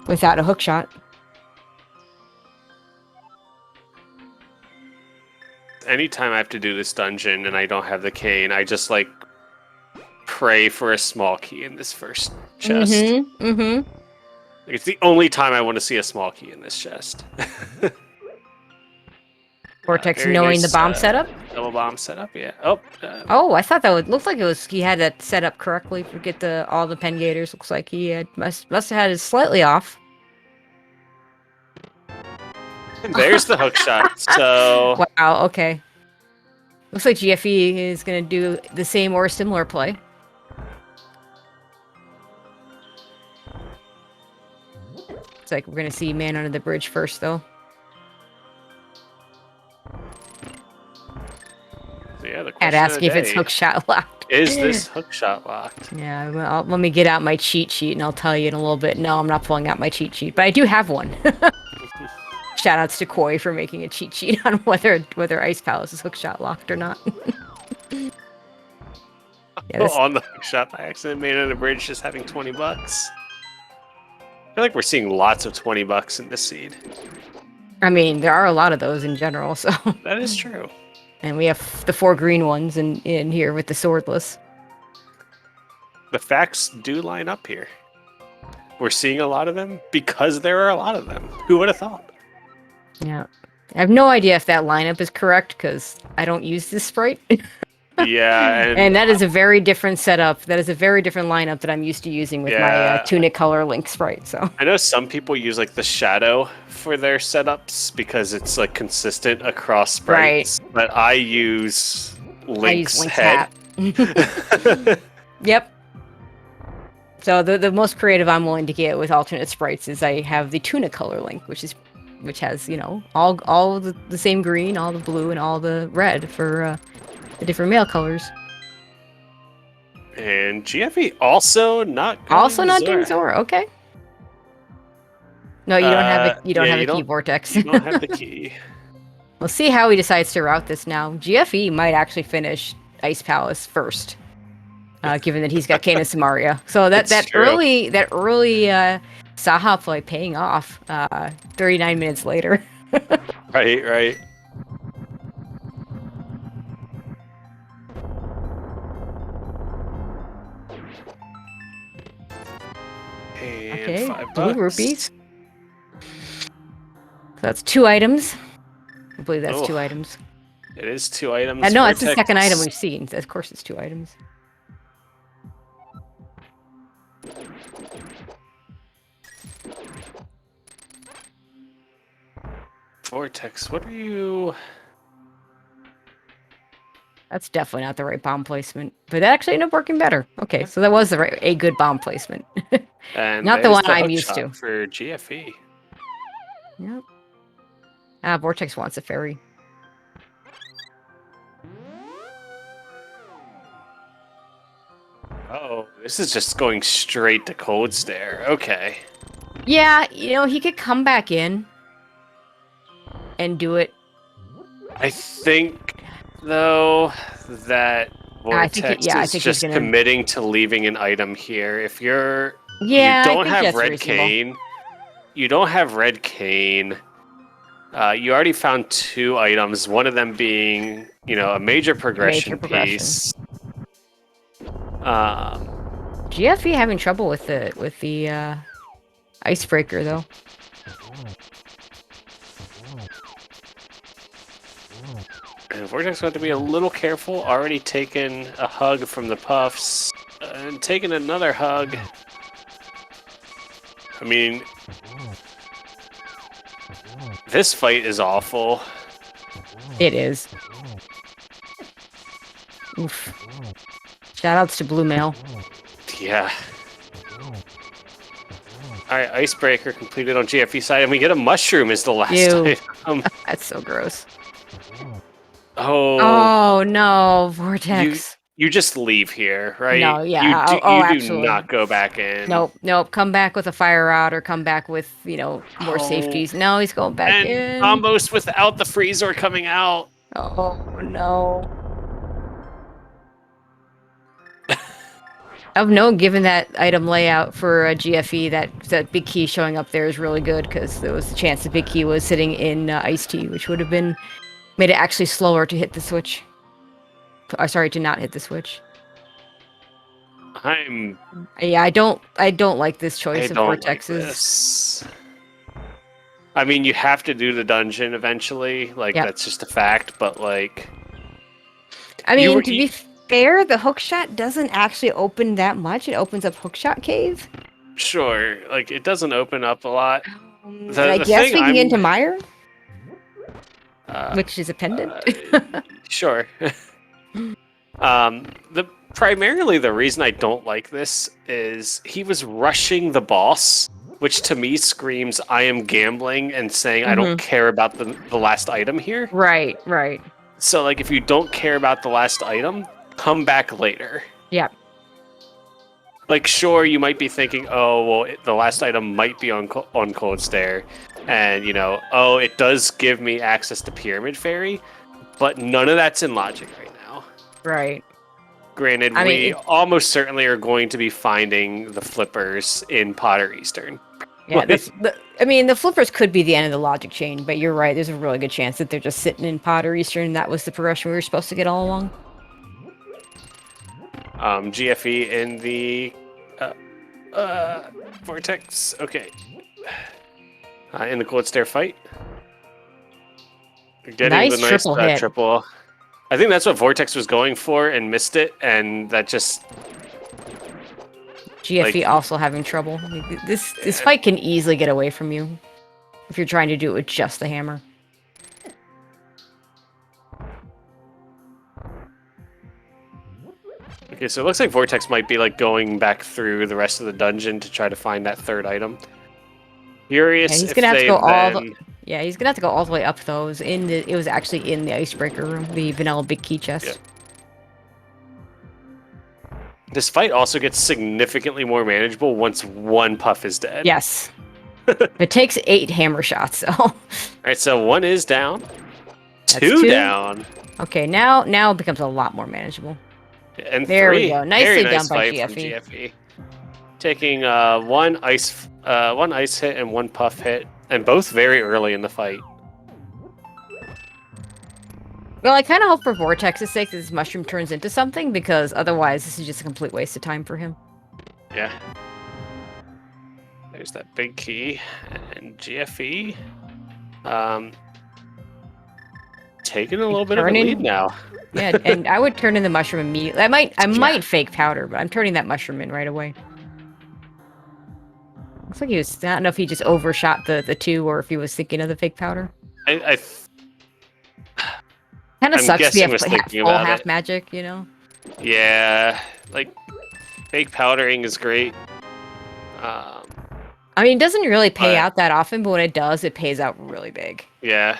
without a hook shot. Anytime I have to do this dungeon and I don't have the cane, I just like pray for a small key in this first chest. Mm-hmm. Like, it's the only time I want to see a small key in this chest. Vortex knowing nice, the bomb setup? Double bomb setup, yeah. Oh, I thought that would look like he had that set up correctly. Forget all the pen gators. Looks like he must have had it slightly off. There's the hook shot. So wow, okay. Looks like GFE is gonna do the same or similar play. It's like we're gonna see Man Under the Bridge first, though. So yeah, the I'd question ask of the if it's day, hook shot locked. is this hook shot locked? Yeah, well, let me get out my cheat sheet and I'll tell you in a little bit. No, I'm not pulling out my cheat sheet, but I do have one. Shoutouts to Koi for making a cheat sheet on whether Ice Palace is hook shot locked or not. Yeah, On the hook shot by accident, Man Under the Bridge just having $20. I feel like we're seeing lots of $20 in this seed. I mean, there are a lot of those in general, so. That is true. And we have the 4 green ones in here with the swordless. The facts do line up here. We're seeing a lot of them because there are a lot of them. Who would have thought? Yeah. I have no idea if that lineup is correct because I don't use this sprite. Yeah. And that is a very different setup. That is a very different lineup that I'm used to using with my Tunic Color Link sprite. So I know some people use like the shadow for their setups because it's like consistent across sprites. Right. But I use Link's head. Yep. So the most creative I'm willing to get with alternate sprites is I have the Tunic Color Link, which has, you know, all the same green, all the blue, and all the red for the different male colors. And GFE also not doing Zora. Okay. No, you don't have it. You don't have a key, Vortex. You don't have the key. We'll see how he decides to route this now. GFE might actually finish Ice Palace first, given that he's got Kane and Samaria. So that early Saha play paying off. 39 minutes later. blue bucks. rupees. So that's 2 items. I believe that's Oh. 2 items. It is 2 items. No, it's the Vortex. second item we've seen. Of course, it's 2 items. Vortex, what are you... That's definitely not the right bomb placement. But that actually ended up working better. Okay, so that was a good bomb placement. And Not the there's one I'm hook used shot to. for GFE. Yep. Vortex wants a fairy. Oh, this is just going straight to Cold Stare. Okay. Yeah, he could come back in and do it. I think, though, that Vortex I is think he's just gonna... committing to leaving an item here. If you Yeah, I don't think have that's Red reasonable. Cane, you don't have Red Cane. You already found 2 items, one of them being, a major progression piece. GFE having trouble with the icebreaker though. And Vortex got to be a little careful. Already taken a hug from the Puffs. And taking another hug. I mean, this fight is awful. It is. Oof. Shoutouts to Blue Mail. Yeah. Alright, Icebreaker completed on GFE side, and we get a mushroom as the last Ew. item. That's so gross. Oh. Oh no, Vortex. You just leave here, right? No, yeah. You do Absolutely. not go back in. Nope. Come back with a fire rod or come back with, more safeties. No, he's going back and in. Almost without the freezer coming out. Oh no. Of note, given that item layout for a GFE, that big key showing up there is really good because there was a chance the big key was sitting in iced tea, which would have made it actually slower to hit the switch. Sorry, to not hit the switch. Yeah, I don't like this choice of Vortex's. Like I mean, you have to do the dungeon eventually. That's just a fact. But I mean, to be fair, the hookshot doesn't actually open that much. It opens up hookshot cave. Sure, it doesn't open up a lot. I guess we can get into Mire, which is a pendant. Sure. Primarily the reason I don't like this is he was rushing the boss, which to me screams I am gambling and saying I don't care about the last item here. Right. So if you don't care about the last item, come back later. Yeah. Sure, you might be thinking, oh, well, the last item might be on Cold Stare, and it does give me access to Pyramid Fairy, but none of that's in logic right now. Right. Granted, we almost certainly are going to be finding the flippers in Potter Eastern. Yeah, the flippers could be the end of the logic chain, but you're right. There's a really good chance that they're just sitting in Potter Eastern, and that was the progression we were supposed to get all along. GFE in the Vortex. Okay. In the Cold Stare fight. Getting nice the nice triple hit. Triple. I think that's what Vortex was going for and missed it, and that just... GFE also having trouble. This fight can easily get away from you if you're trying to do it with just the hammer. Okay, so it looks like Vortex might be going back through the rest of the dungeon to try to find that third item. Curious he's if gonna have to go then... he's gonna have to go all the way up though. It was actually in the icebreaker room, the vanilla big key chest. Yep. This fight also gets significantly more manageable once one puff is dead. Yes. It takes 8 hammer shots, so. Alright, so 1 is down. That's 2 down. Okay, now it becomes a lot more manageable. And there 3. We go. Nicely nice done by fight from GFE. GFE. Taking one ice hit and 1 puff hit, and both very early in the fight. Well, I kind of hope for Vortex's sake that this mushroom turns into something, because otherwise this is just a complete waste of time for him. Yeah. There's that big key and GFE. Taking a little bit of a lead now. Yeah, and I would turn in the mushroom immediately. I might fake powder, but I'm turning that mushroom in right away. Looks like he was. I don't know if he just overshot the two, or if he was thinking of the fake powder. Kind of sucks to be was thinking full about half it. magic, you know. Yeah, like fake powdering is great. I mean, it doesn't really pay out that often, but when it does, it pays out really big. Yeah.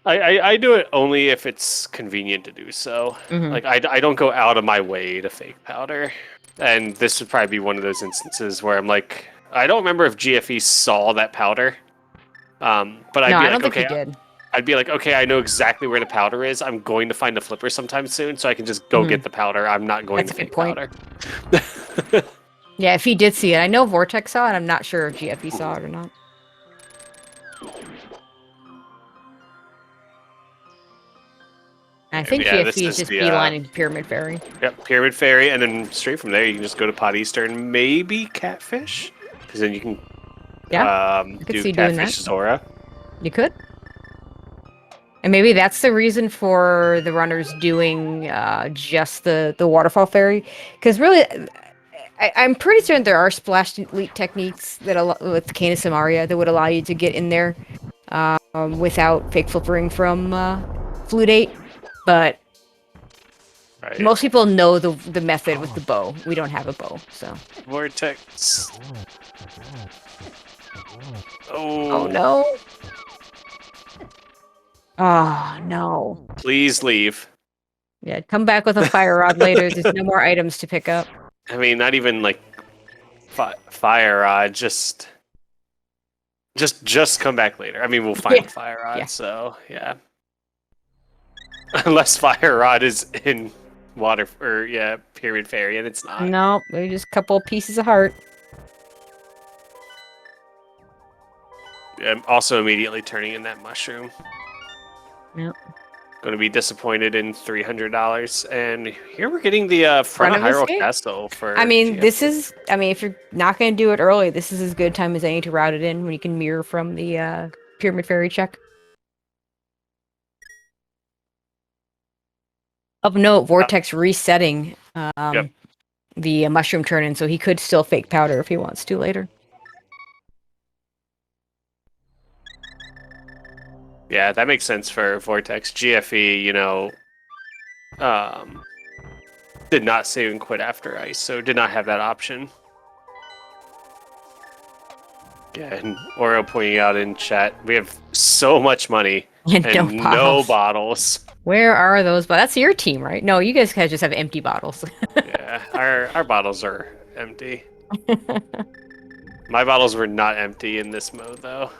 I do it only if it's convenient to do so. Like, I don't go out of my way to fake powder. And this would probably be one of those instances where I'm like, I don't remember if GFE saw that powder. But I'd be like, okay, he did. I'd be like, okay, I know exactly where the powder is. I'm going to find the flipper sometime soon, so I can just go get the powder. I'm not going to fake powder. Yeah, if he did see it. I know Vortex saw it. I'm not sure if GFE saw it or not. I think GFE is just beelining Pyramid Fairy. Yep, Pyramid Fairy, and then straight from there you can just go to Pot Easter and maybe Catfish, because then you can do Catfish Zora. You could. And maybe that's the reason for the runners doing just the Waterfall Fairy, because really, I'm pretty certain there are splash delete techniques that with Canis Amaria that would allow you to get in there without fake flippering from Flute 8. But most people know the method with the bow. We don't have a bow, so. Vortex. Oh no. Oh no. Please leave. Yeah, come back with a fire rod later. There's no more items to pick up. I mean, not even like fire rod. Just come back later. I mean, we'll find the fire rod. So yeah. Unless fire rod is in water or Pyramid Fairy, and it's not. No, maybe just a couple pieces of heart. I'm also immediately turning in that mushroom. Yep. Going to be disappointed in $300, and here we're getting the front of Hyrule Castle for. I mean, if you're not going to do it early, this is as good time as any to route it in when you can mirror from the Pyramid Fairy check. Of note, Vortex resetting the mushroom turn-in, so he could still fake powder if he wants to later. Yeah, that makes sense for Vortex. GFE, did not save and quit after ice, so did not have that option. Yeah, and Oro pointing out in chat, we have so much money and no bottles. Where are those? But that's your team, right? No, you guys just have empty bottles. Yeah, our bottles are empty. My bottles were not empty in this mode, though.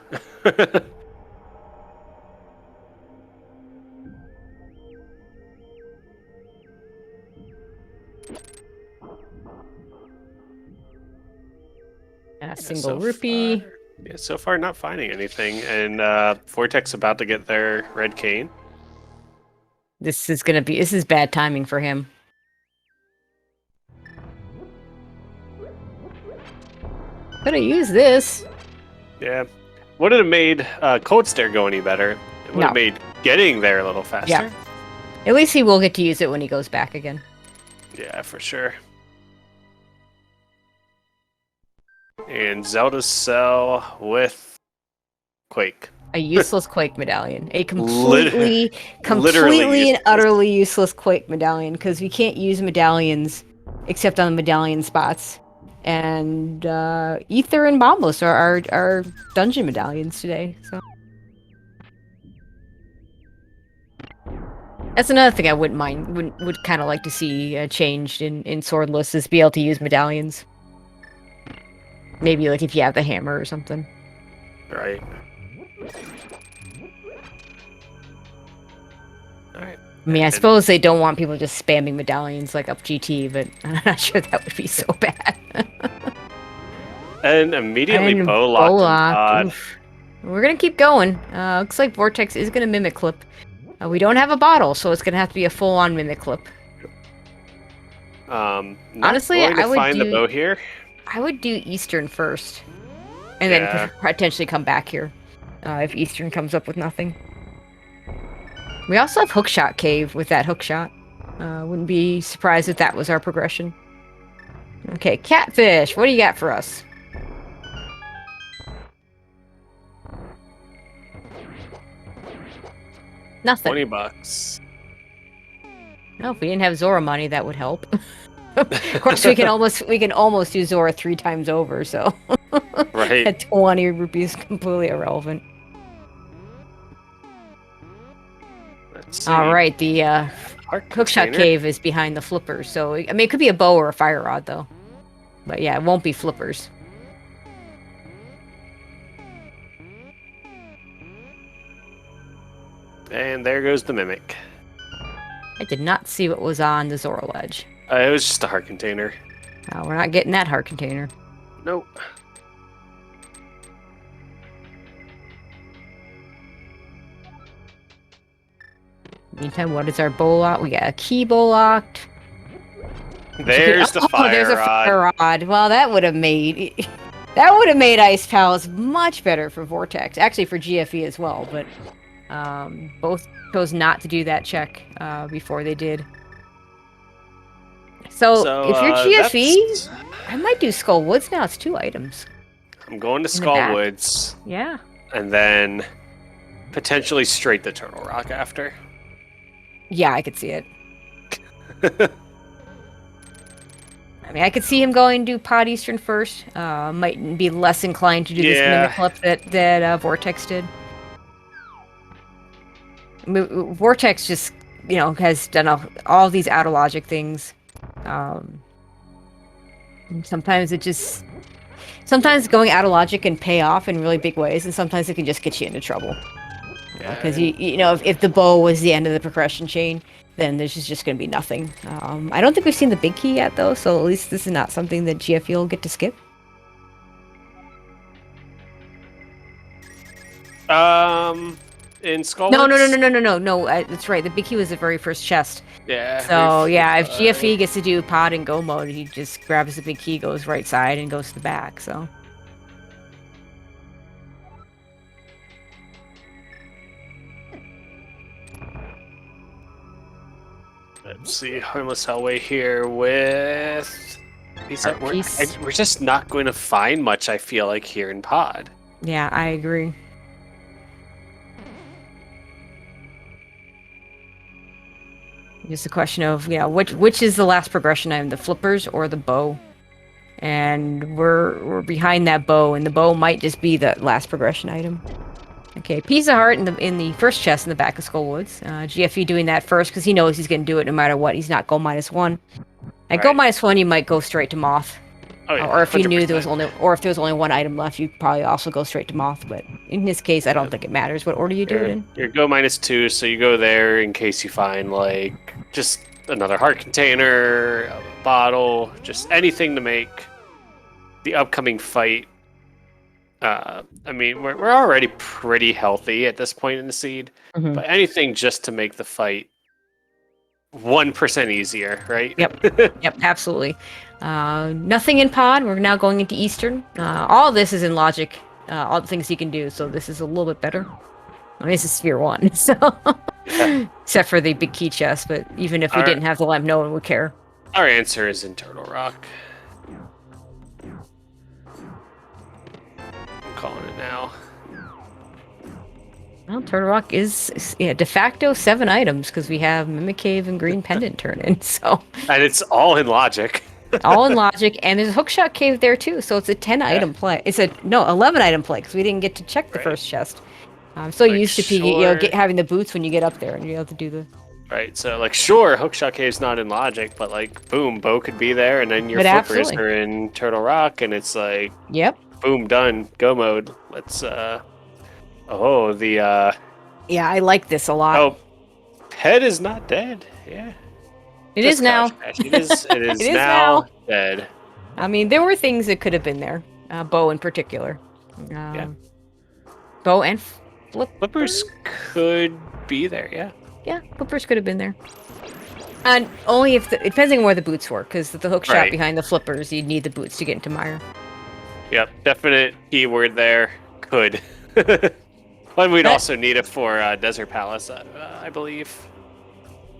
Single rupee. So far not finding anything, and Vortex about to get their red cane. This is bad timing for him. Could have used this. Yeah. Would it have made Cold Stare go any better? It would have made getting there a little faster. Yeah. At least he will get to use it when he goes back again. Yeah, for sure. And Zelda's Cell with Quake. A useless Quake medallion. A completely and utterly useless Quake medallion, because we can't use medallions except on the medallion spots. And Ether and Bombos are our dungeon medallions today. So that's another thing I wouldn't mind. Would kind of like to see changed in Swordless, is be able to use medallions. Maybe like if you have the hammer or something. Right. Alright. I mean, I suppose they don't want people just spamming medallions like up GT, but I'm not sure that would be so bad. And immediately bow locked. We're gonna keep going. Looks like Vortex is gonna mimic clip. We don't have a bottle, so it's gonna have to be a full-on mimic clip. Honestly, I would find the bow here. I would do Eastern first, and Yeah. then potentially come back here if Eastern comes up with nothing. We also have Hookshot Cave with that hookshot. Wouldn't be surprised if that was our progression. Okay, Catfish, what do you got for us? Nothing. $20. No, if we didn't have Zora money, that would help. Of course, we can almost do Zora 3 times over, so Right. at 20 rupees, completely irrelevant. Let's see. All right, the Heart Hookshot container. Cave is behind the flippers, so I mean it could be a bow or a fire rod though. But yeah, it won't be flippers. And there goes the mimic. I did not see what was on the Zora ledge. It was just a heart container. We're not getting that heart container. Nope. Meantime, what is our bow lock? We got a key bow locked. There's the fire there's a rod. fire rod. Well, that would have made Ice Palace much better for Vortex. Actually, for GFE as well, but both chose not to do that check before they did. So if you're GFE, I might do Skull Woods now. It's 2 items. I'm going to in the back. Skull Woods. Yeah. And then potentially straight to Turtle Rock after. Yeah, I could see it. I mean, I could see him going to Pod Eastern first. Might be less inclined to do this mimic clip that Vortex did. I mean, Vortex just, has done all these out of logic things. Sometimes going out of logic can pay off in really big ways, and sometimes it can just get you into trouble. Because if the bow was the end of the progression chain, then there's just going to be nothing. I don't think we've seen the big key yet, though, so at least this is not something that GFE will get to skip. In Skull No, Woods? no. That's right. The big key was the very first chest. Yeah. So yeah, if GFE gets to do pod and go mode, he just grabs the big key, goes right side, and goes to the back. So. Let's see, Harmless Hellway here with... We're just not going to find much, I feel like, here in Pod. Yeah, I agree. Just a question of, which is the last progression item, the flippers or the bow? And we're behind that bow, and the bow might just be the last progression item. Okay, piece of heart in the first chest in the back of Skullwoods. GFE doing that first because he knows he's going to do it no matter what. He's not go -1. At go -1, you might go straight to Moth. Oh, yeah, or if you knew 100%. there was only 1 item left, you'd probably also go straight to Moth. But in this case, I don't think it matters what order you do it in. You're go -2, so you go there in case you find just another heart container, a bottle, just anything to make the upcoming fight. I mean, we're already pretty healthy at this point in the seed, but anything just to make the fight 1% easier, right? Yep, absolutely. Nothing in pod. We're now going into Eastern. All this is in logic. All the things you can do, so this is a little bit better. I mean, this is Sphere 1, so except for the big key chest. But even if we didn't have the lamp, no one would care. Our answer is in Turtle Rock. I'm calling it now. Well, Turtle Rock is de facto 7 items because we have Mimic Cave and Green Pendant turn in. So And it's all in logic. all in logic, and there's a Hookshot Cave there too. So it's a 10 item play. It's 11 item play because we didn't get to check the first chest. I'm so used to having the boots when you get up there and you're able to do the. Right, so sure, Hookshot Cave's not in logic, but boom, Bo could be there, and then your flippers are in Turtle Rock, and it's yep, boom, done, go mode. Let's yeah, I like this a lot. Oh, Head is not dead. Yeah, it is now. It is now dead. I mean, there were things that could have been there. Bo in particular. Bo and Flippers could be there. Yeah. Yeah, flippers could have been there. Only if depending on where the boots were, because the hook shot Right. behind the flippers, you'd need the boots to get into mire. Yep, definite keyword there. Could. But we'd That- also need it for Desert Palace, I believe.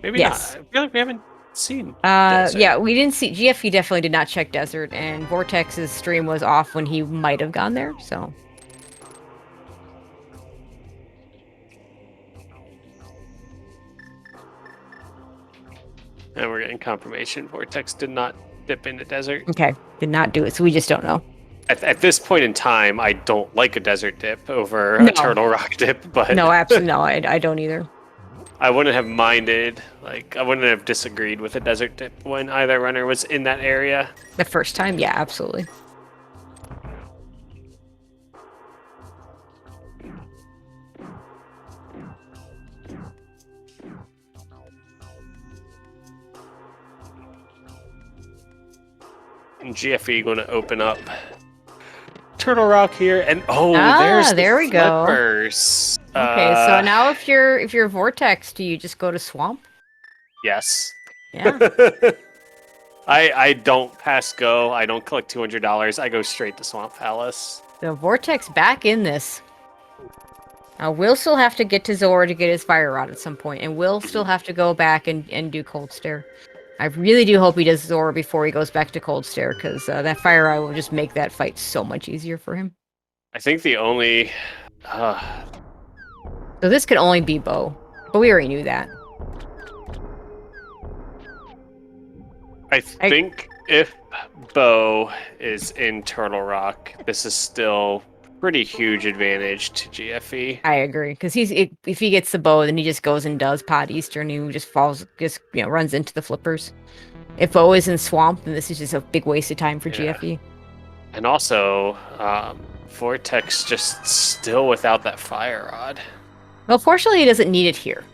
Maybe Yes. not. I feel like we haven't seen Desert. Yeah, we didn't see. GFE definitely did not check desert, and Vortex's stream was off when he might have gone there. So And we're getting confirmation Vortex did not dip into Desert. okay, did not do it. So we just don't know. At this point in time, I don't like a Desert dip over No. a Turtle Rock dip, but No, absolutely no. I don't either. I wouldn't have minded, like, I wouldn't have disagreed with a Desert dip when either runner was in that area. The first time, yeah, absolutely. And GFE going to open up Turtle Rock here, and there's there we go. flippers. Okay, so now if you're Vortex, do you just go to swamp? Yes. Yeah. I don't pass go. I don't collect $200. I go straight to Swamp Palace. So Vortex back in this. We'll still have to get to Zora to get his fire rod at some point, and we'll still have to go back and do Cold Stare. I really do hope he does Zora before he goes back to Cold Stare, because that fire rod will just make that fight so much easier for him. I think the only... So this could only be Bo, but we already knew that. I think if Bo is in Turtle Rock, this is still pretty huge advantage to GFE. I agree, because if he gets the bow, then he just goes and does Pod Eastern, and he just runs into the flippers. If Bo is in Swamp, then this is just a big waste of time for GFE. And also, Vortex just still without that fire rod. Well, fortunately, he doesn't need it here.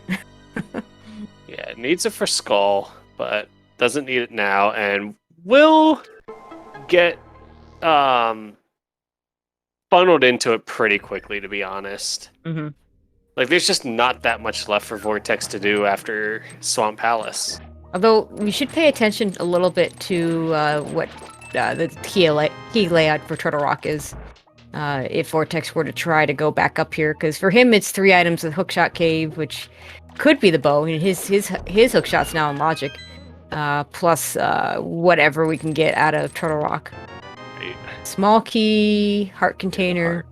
Yeah, it needs it for Skull, but doesn't need it now, and will get funneled into it pretty quickly, to be honest. Mm-hmm. Like, there's just not that much left for Vortex to do after Swamp Palace. Although we should pay attention a little bit to what the key layout for Turtle Rock is. If Vortex were to try to go back up here, because for him it's 3 items: the hookshot cave, which could be the bow, and his hookshot's now in logic, plus whatever we can get out of Turtle Rock. Small key, heart container.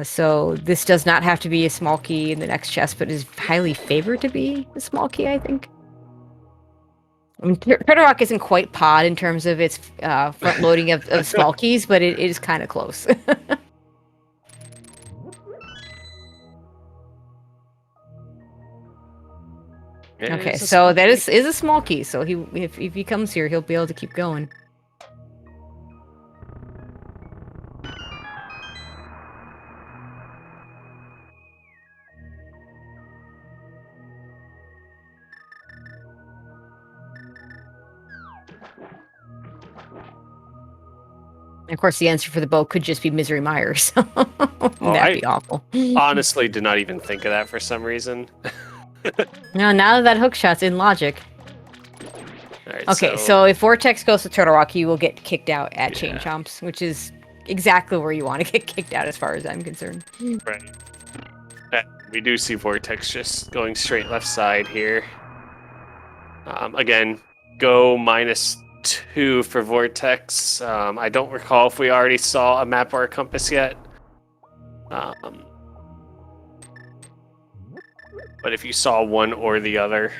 So this does not have to be a small key in the next chest, but is highly favored to be a small key, I think. I mean, Turtle Rock isn't quite pod in terms of its front loading of small keys, but it is kind of close. Okay, so that is a small key. So if he comes here, he'll be able to keep going. And of course, the answer for the bow could just be Misery Myers. So that'd be awful. Honestly, did not even think of that for some reason. No, now that hookshot's in logic. Right, okay, so if Vortex goes to Turtle Rock, he will get kicked out at Chain Chomps, which is exactly where you want to get kicked out as far as I'm concerned. Right. We do see Vortex just going straight left side here. Again, go -2 for Vortex. I don't recall if we already saw a map or a compass yet. But if you saw one or the other,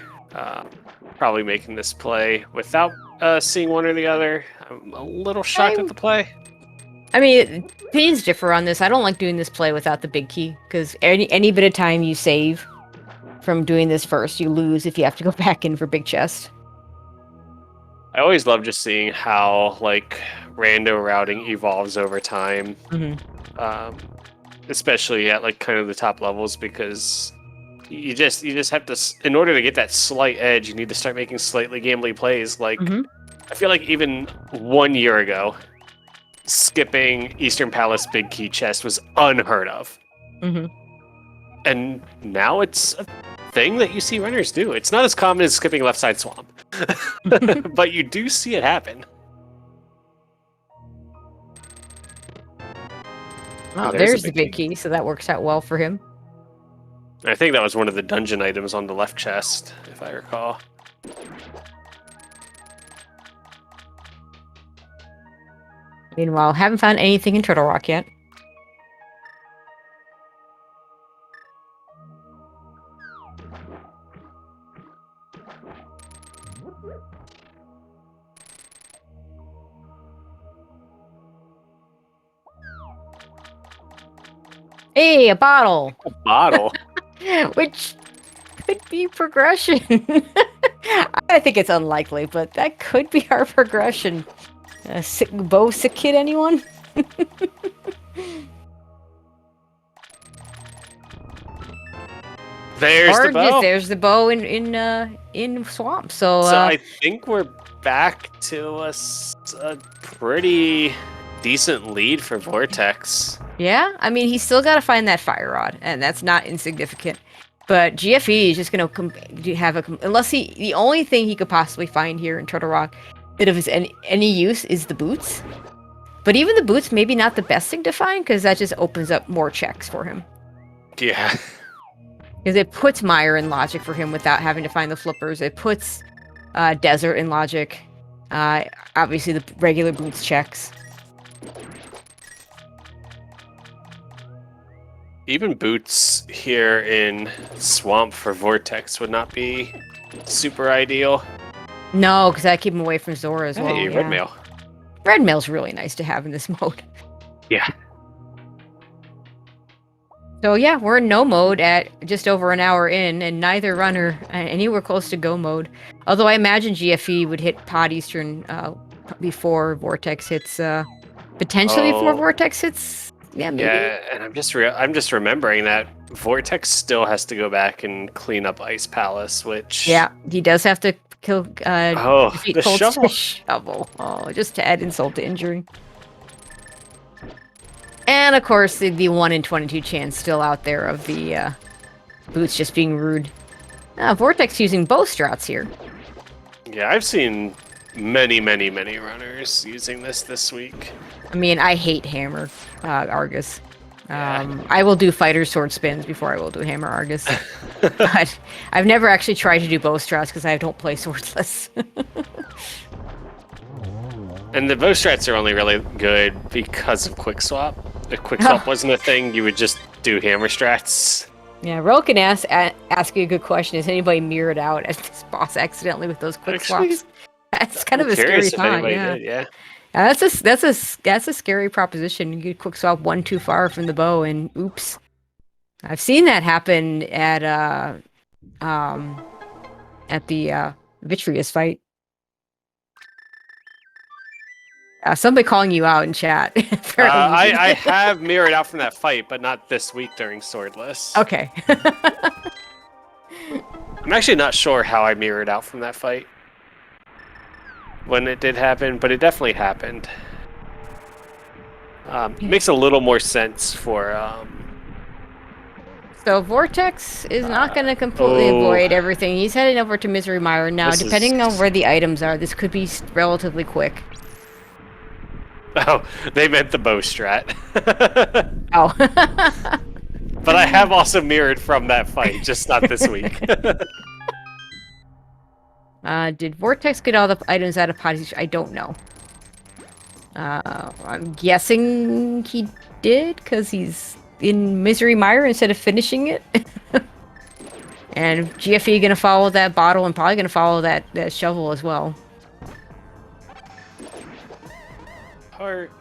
probably making this play without seeing one or the other. I'm a little shocked at the play. I mean, opinions differ on this. I don't like doing this play without the big key, because any bit of time you save from doing this first, you lose if you have to go back in for big chest. I always love just seeing how, like, rando routing evolves over time. Mm-hmm. Especially at, like, kind of the top levels, because you just have to, in order to get that slight edge, you need to start making slightly gambly plays. Like, I feel like even 1 year ago, skipping Eastern Palace big key chest was unheard of. Mm-hmm. And now it's a thing that you see runners do. It's not as common as skipping left side swamp, but you do see it happen. Oh, there's the big key, so that works out well for him. I think that was one of the dungeon items on the left chest, if I recall. Meanwhile, haven't found anything in Turtle Rock yet. Hey, a bottle! A bottle? Which could be progression. I think it's unlikely, but that could be our progression. Sick kid, anyone? There's the bow. There's the bow in swamp. So I think we're back to a pretty decent lead for Vortex. Yeah, I mean, he's still got to find that fire rod, and that's not insignificant. But GFE is just going to have unless the only thing he could possibly find here in Turtle Rock that of his any use is the boots. But even the boots, maybe not the best thing to find, because that just opens up more checks for him. Yeah. Because it puts Mire in logic for him without having to find the flippers. It puts Desert in logic. Obviously, the regular boots checks. Even boots here in Swamp for Vortex would not be super ideal. No, because I keep him away from Zora as well. Hey, yeah. red mail. Red mail's really nice to have in this mode. Yeah. So yeah, we're in no mode at just over an hour in, and neither runner anywhere close to go mode. Although I imagine GFE would hit Pod Eastern before Vortex hits, potentially before Vortex hits. Yeah, maybe. Yeah, and I'm just remembering that Vortex still has to go back and clean up Ice Palace, which he does have to kill. The shovel. Shovel. Oh, just to add insult to injury. And of course, the 1 in 22 chance still out there of the boots just being rude. Vortex using bow strats here. Yeah, I've seen many runners using this week. I mean, I hate hammer Argus. I will do fighter sword spins before I will do hammer Argus. But I've never actually tried to do bow strats because I don't play swordless. And the bow strats are only really good because of quick swap. If quick swap wasn't a thing, you would just do hammer strats. Yeah, Roken ask you a good question. Has anybody mirrored out at this boss accidentally with those quick swaps? That's kind of a scary thought. Yeah. That's a scary proposition. You could quick swap one too far from the bow, and oops. I've seen that happen at the Vitreous fight. Somebody calling you out in chat. I have mirrored out from that fight, but not this week during Swordless. Okay. I'm actually not sure how I mirrored out from that fight when it did happen, but it definitely happened. Makes a little more sense for... So Vortex is not going to completely avoid everything. He's heading over to Misery Mire now. Depending on where the items are, this could be relatively quick. Oh, they meant the bow strat. Oh. But I have also mirrored from that fight, just not this week. Did Vortex get all the items out of Potty? I don't know. I'm guessing he did, because he's in Misery Mire instead of finishing it. And GFE gonna follow that bottle and probably gonna follow that shovel as well. Heart.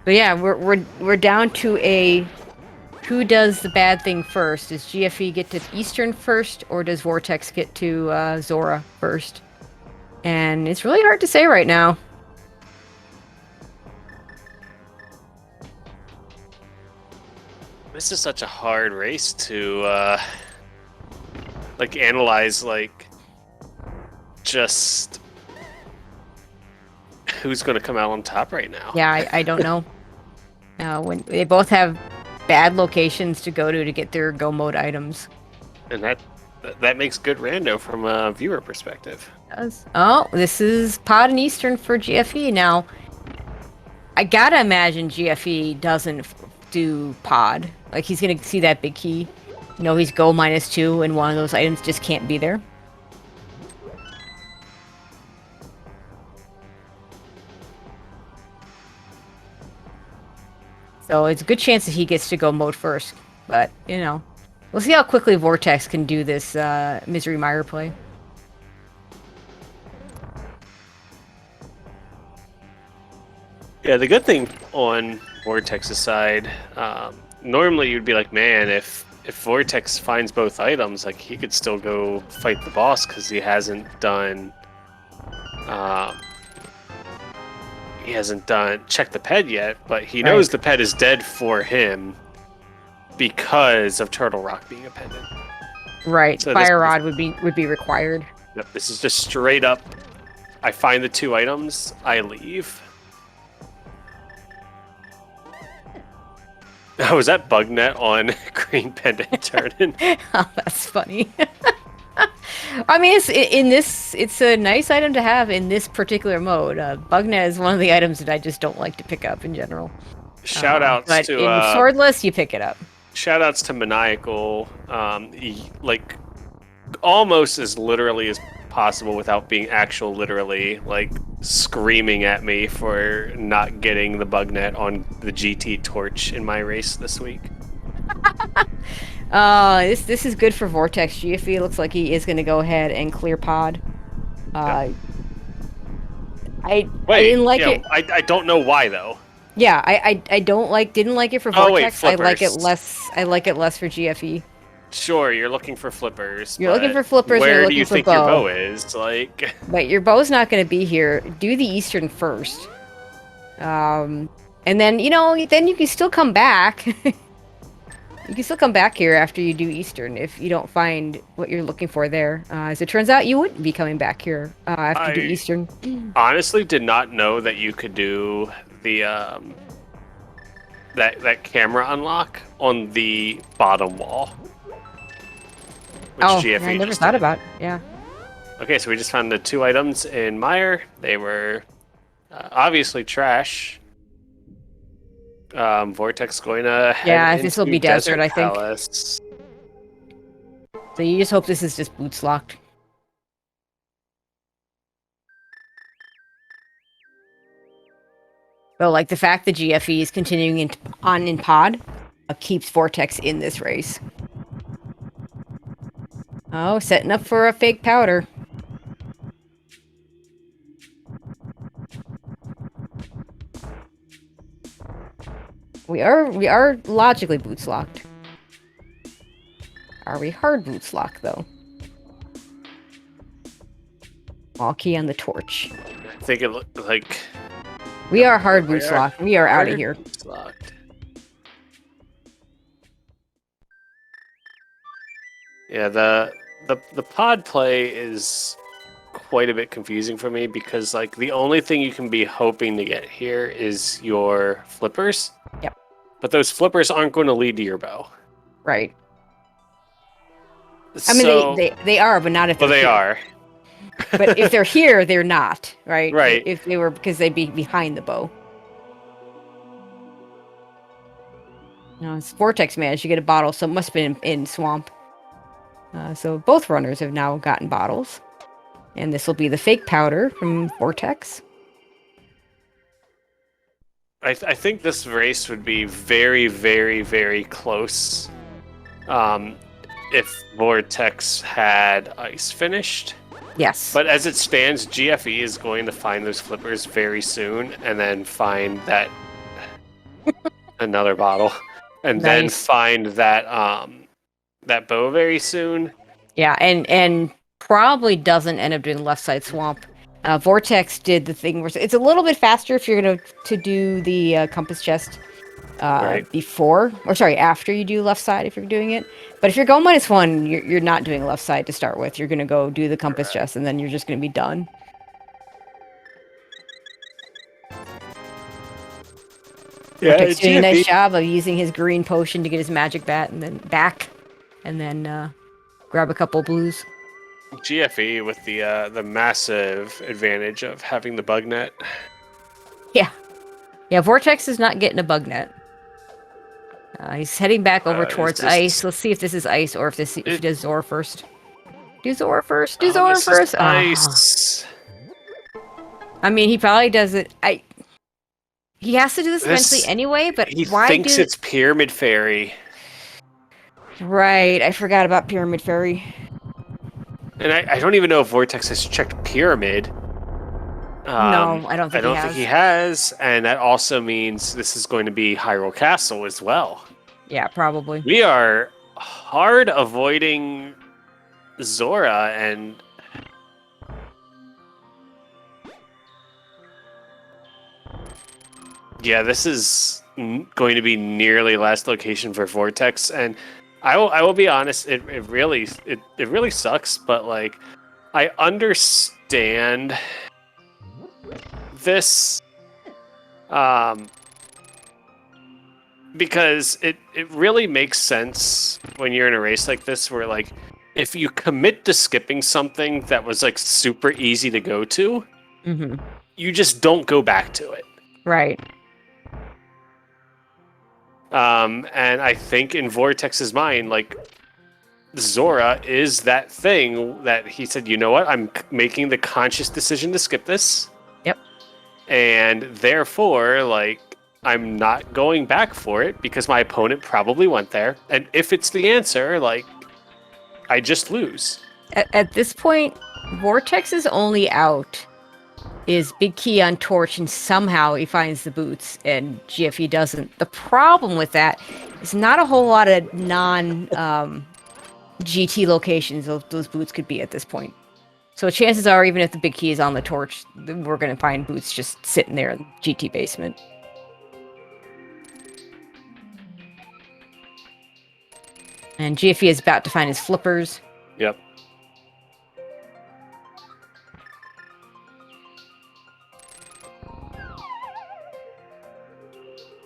But yeah, we're down to a who does the bad thing first? Does GFE get to Eastern first, or does Vortex get to Zora first? And it's really hard to say right now. This is such a hard race to like analyze, like just who's going to come out on top right now. Yeah, I don't know. When they both have bad locations to go to get their go mode items. And that that makes good rando from a viewer perspective. Oh, this is Pod and Eastern for GFE. Now, I gotta imagine GFE doesn't do Pod. Like, he's gonna see that big key. You know, he's go -2, and one of those items just can't be there. So it's a good chance that he gets to go mode first. But, you know, we'll see how quickly Vortex can do this Misery Mire play. Yeah, the good thing on Vortex's side, normally you'd be like, man, if Vortex finds both items, like he could still go fight the boss because he hasn't done check the ped yet, but he knows the ped is dead for him because of Turtle Rock being a pendant. Right, So Fire Rod would be required. Yep, this is just straight up. I find the 2 items, I leave. Oh, was that Bugnet on Green Pendant turning? Oh, that's funny. I mean, it's a nice item to have in this particular mode. Bugnet is one of the items that I just don't like to pick up in general. Shoutouts but to in Swordless, you pick it up. Shoutouts to Maniacal, like almost as literally as possible without being actual literally, like screaming at me for not getting the Bugnet on the GT Torch in my race this week. This is good for Vortex. GFE looks like he is going to go ahead and clear Pod. I didn't like it. I don't know why though. Yeah, I didn't like it for Vortex. Wait, I like it less for GFE. Sure, you're looking for flippers. You're looking for flippers. Where you're do you think your bow is? Like, but your bow's not going to be here. Do the Eastern first, and then then you can still come back. You can still come back here after you do Eastern if you don't find what you're looking for there. As it turns out, you wouldn't be coming back here after you do Eastern. Honestly, did not know that you could do the that camera unlock on the bottom wall. Which GFE I never thought about it. Yeah. Okay, so we just found the 2 items in Mire. They were obviously trash. Vortex going to head this will be into desert, I think. Palace. So you just hope this is just boots locked. But like the fact that GFE is continuing in Pod keeps Vortex in this race. Oh, setting up for a fake powder. We are logically boots locked. Are we hard boots locked though? All key on the torch. I think it looked like we are hard boots locked. We are out of here. Locked. Yeah, the pod play is quite a bit confusing for me because like the only thing you can be hoping to get here is your flippers. Yep. But those flippers aren't going to lead to your bow. Right. I mean, they are, but not if they're they here. are. But if they're here, they're not, right? Right. If they were, because they'd be behind the bow. No, it's Vortex managed to get a bottle, so it must have been in Swamp. So both runners have now gotten bottles. And this will be the fake powder from Vortex. I think this race would be very, very, very close if Vortex had ice finished. Yes. But as it stands, GFE is going to find those flippers very soon and then find that another bottle. And then find that that bow very soon. Yeah, and probably doesn't end up doing left side swamp. Vortex did the thing where it's a little bit faster if you're to do the compass chest before, or sorry, after you do left side if you're doing it. But if you're going -1, you're not doing left side to start with. You're going to go do the compass chest, and then you're just going to be done. Yeah, Vortex doing a nice job of using his green potion to get his magic bat and then back, and then grab a couple blues. GFE with the massive advantage of having the bug net. Yeah. Yeah, Vortex is not getting a bug net. He's heading back over It's towards just ice. Let's see if this is ice or if he does Zor first. Do Zor first. Do oh, Zor this is first. Ah. ice. I mean, he probably does it. He has to do this eventually anyway. But He why thinks it's Pyramid Fairy. Right, I forgot about Pyramid Fairy. And I don't even know if Vortex has checked Pyramid. No, I don't think I don't think he has, and that also means this is going to be Hyrule Castle as well. Yeah, probably. We are hard avoiding Zora, and yeah, this is going to be nearly last location for Vortex, and I will be honest, it really sucks, but like I understand this because it really makes sense when you're in a race like this where like if you commit to skipping something that was like super easy to go to, you just don't go back to it. Right. And I think in Vortex's mind, like Zora is that thing that he said, you know what, I'm making the conscious decision to skip this. Yep. And therefore, like, I'm not going back for it because my opponent probably went there. And if it's the answer, like, I just lose. At this point, Vortex's only out is Big Key on Torch, and somehow he finds the boots, and GFE doesn't. The problem with that is not a whole lot of GT locations those boots could be at this point. So chances are, even if the Big Key is on the Torch, we're going to find boots just sitting there in the GT basement. And GFE is about to find his flippers. Yep.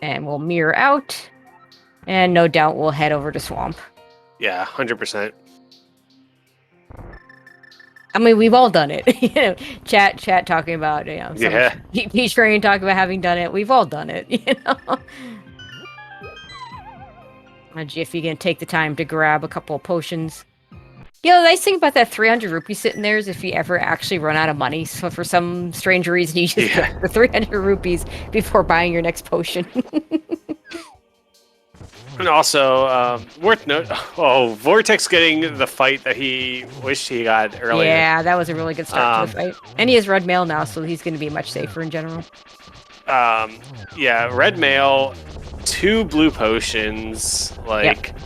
And we'll mirror out. And no doubt we'll head over to Swamp. Yeah, 100%. I mean, we've all done it. You know, chat talking about, you know, Peach Train talking about having done it. We've all done it, you know. If you can take the time to grab a couple of potions. You know, the nice thing about that 300 rupees sitting there is if you ever actually run out of money, so for some strange reason you just get the 300 rupees before buying your next potion. And also, worth note, Vortex getting the fight that he wished he got earlier. Yeah, that was a really good start to the fight. And he has red mail now, so he's going to be much safer in general. Yeah, red mail, 2 blue potions. Like,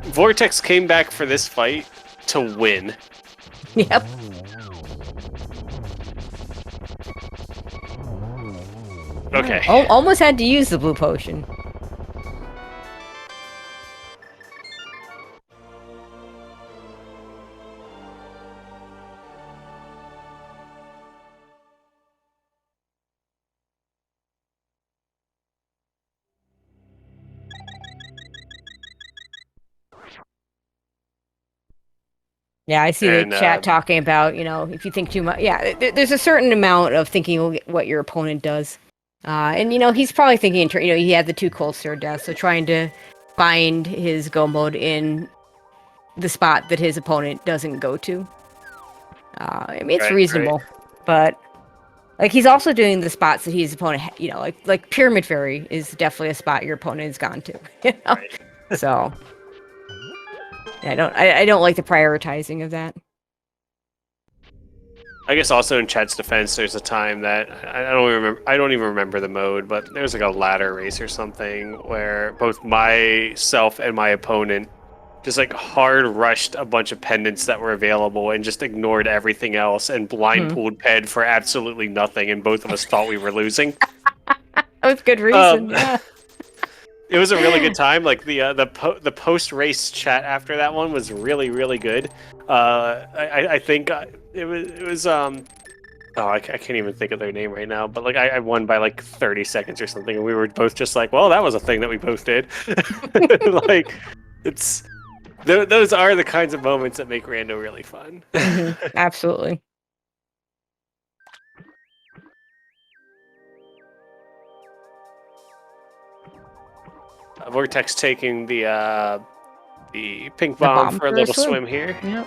Vortex came back for this fight to win. Yep. Okay. Almost had to use the blue potion. Yeah, I see the chat talking about, you know, if you think too much. Yeah, there's a certain amount of thinking what your opponent does. And, you know, he's probably thinking, you know, he had the 2 cold sword deaths, so trying to find his go mode in the spot that his opponent doesn't go to. I mean, it's reasonable. But, like, he's also doing the spots that his opponent, you know, like Pyramid Fairy is definitely a spot your opponent has gone to. You know? So... I don't like the prioritizing of that. I guess also in chat's defense, there's a time that I don't even remember the mode, but there was like a ladder race or something where both myself and my opponent just like hard rushed a bunch of pendants that were available and just ignored everything else and blind pulled Ped for absolutely nothing, and both of us thought we were losing. With good reason. Yeah. It was a really good time. Like the post race chat after that one was really, really good. I think it was I can't even think of their name right now. But like I won by like 30 seconds or something, and we were both just like, well, that was a thing that we both did. Like it's Those are the kinds of moments that make Rando really fun. Absolutely. Vortex taking the pink The bomb bomb for a for a little swim. swim here. Yep.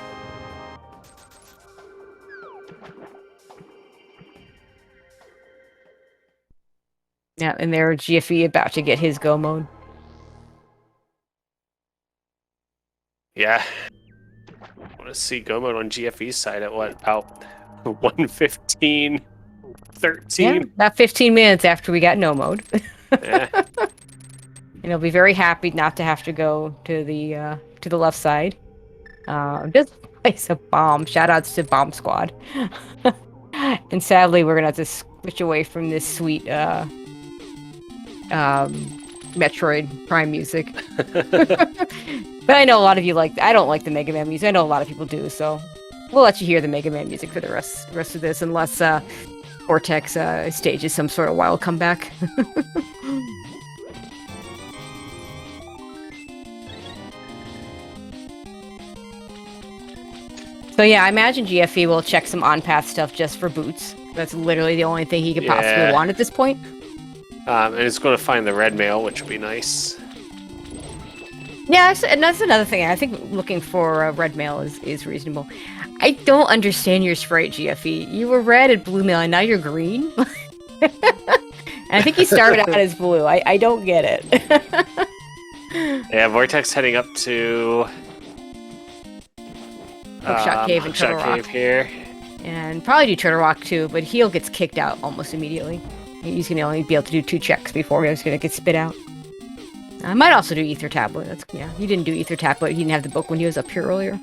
Yeah, and there GFE about to get his go mode. Yeah. I want to see go mode on GFE's side at what, about 1:15, 13? Yeah, about 15 minutes after we got no mode. Yeah. And he'll be very happy not to have to go to the left side. Just place a bomb. Shoutouts to Bomb Squad. And sadly, we're gonna have to switch away from this sweet Metroid Prime music. But I know a lot of you like. I don't like the Mega Man music. I know a lot of people do. So we'll let you hear the Mega Man music for the rest of this, unless Vortex stages some sort of wild comeback. So yeah, I imagine GFE will check some on-path stuff just for boots. That's literally the only thing he could possibly want at this point. And it's going to find the red mail, which would be nice. Yeah, and that's another thing. I think looking for red mail is reasonable. I don't understand your sprite, GFE. You were red and blue mail, and now you're green? And I think he started out as blue. I don't get it. Yeah, Vortex heading up to... Hookshot Cave and Turtle Hookshot Rock. Cave here. And probably do Turtle Rock too, but Heel gets kicked out almost immediately. He's going to only be able to do 2 checks before he's going to get spit out. I might also do Ether Tablet. He didn't do Ether Tablet. He didn't have the book when he was up here earlier.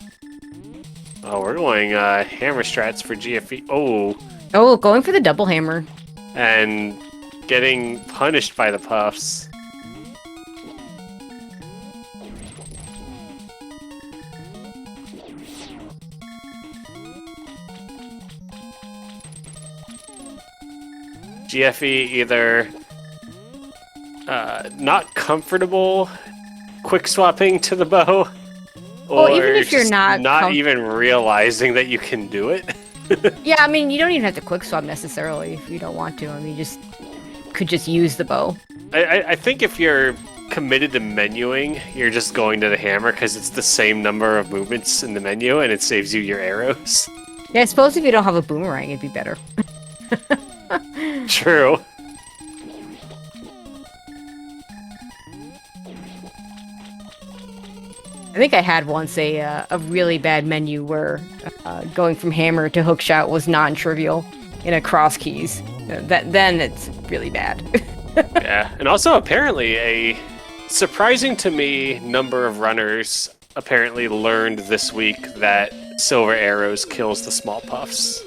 Oh, we're going hammer strats for GFE. Oh, going for the double hammer. And getting punished by the puffs. GFE either not comfortable quick swapping to the bow, or even if you're not even realizing that you can do it. Yeah, I mean, you don't even have to quick swap necessarily if you don't want to. I mean, you could just use the bow. I think if you're committed to menuing, you're just going to the hammer because it's the same number of movements in the menu and it saves you your arrows. Yeah, I suppose if you don't have a boomerang, it'd be better. True. I think I had once a really bad menu where going from hammer to hookshot was non-trivial in a cross keys. Then it's really bad. Yeah, and also apparently a surprising to me number of runners apparently learned this week that silver arrows kills the small puffs.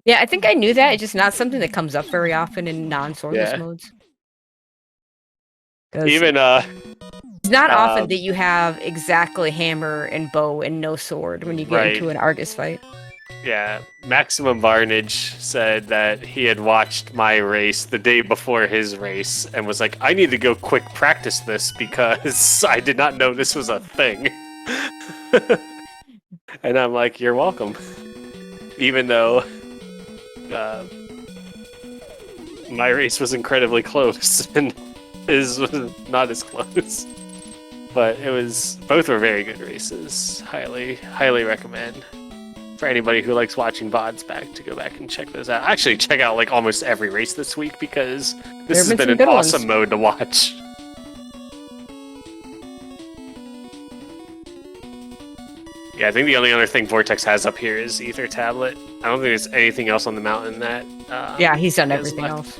Yeah, I think I knew that. It's just not something that comes up very often in non-swordless modes. Even it's not often that you have exactly hammer and bow and no sword when you get into an Argus fight. Yeah, Maximum Varnage said that he had watched my race the day before his race and was like, I need to go quick practice this because I did not know this was a thing. And I'm like, you're welcome. Even though my race was incredibly close and his was not as close. But both were very good races. Highly recommend for anybody who likes watching VODs back to go back and check those out. Actually, check out like almost every race this week because this has been an awesome mode to watch. Yeah, I think the only other thing Vortex has up here is Ether Tablet. I don't think there's anything else on the mountain that... yeah, he's done everything else.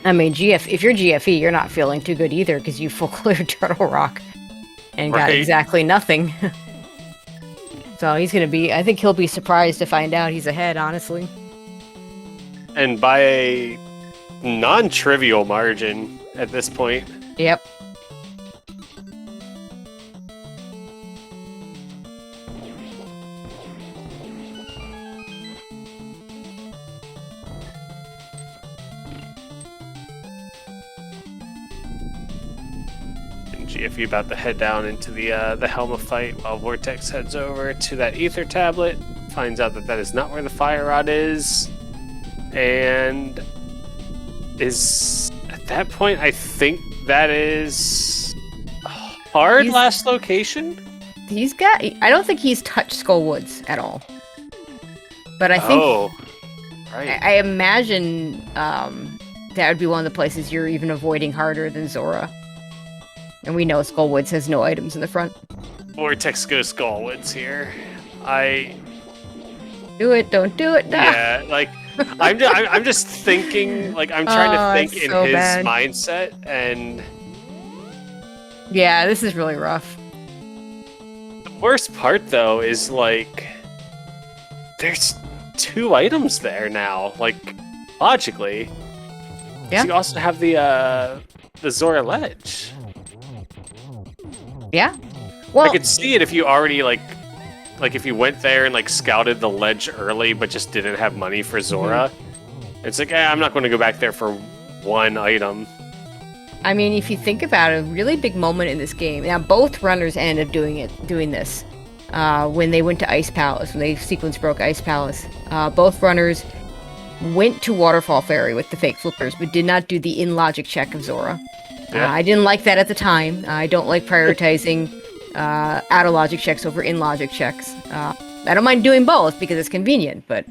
I mean, if you're GFE, you're not feeling too good either because you full cleared Turtle Rock and got exactly nothing. So he's gonna be. I think he'll be surprised to find out he's ahead. Honestly. And by a non-trivial margin at this point. Yep. GFU about to head down into the Helma fight while Vortex heads over to that ether tablet, finds out that that is not where the fire rod is, and is at that point I think that is hard last location. I don't think he's touched Skull Woods at all, but I think right. I imagine that would be one of the places you're even avoiding harder than Zora. And we know Skullwoods has no items in the front. Vortex goes Skullwoods here. Do it, don't do it. Yeah, like I'm just thinking, like I'm trying to think in so his bad. mindset, and yeah, this is really rough. the worst part though is like there's 2 items there now. Like logically, Yeah. you also have the Zora ledge. Yeah. Well, I could see it if you already like if you went there and like scouted the ledge early, but just didn't have money for Zora. It's like, I'm not going to go back there for 1 item. I mean, if you think about it, a really big moment in this game. Now, both runners ended up doing this when they went to Ice Palace, when they sequence broke Ice Palace. Both runners went to Waterfall Ferry with the fake flippers, but did not do the in-logic check of Zora. Yeah. I didn't like that at the time. I don't like prioritizing out-of-logic checks over in-logic checks. I don't mind doing both because it's convenient, but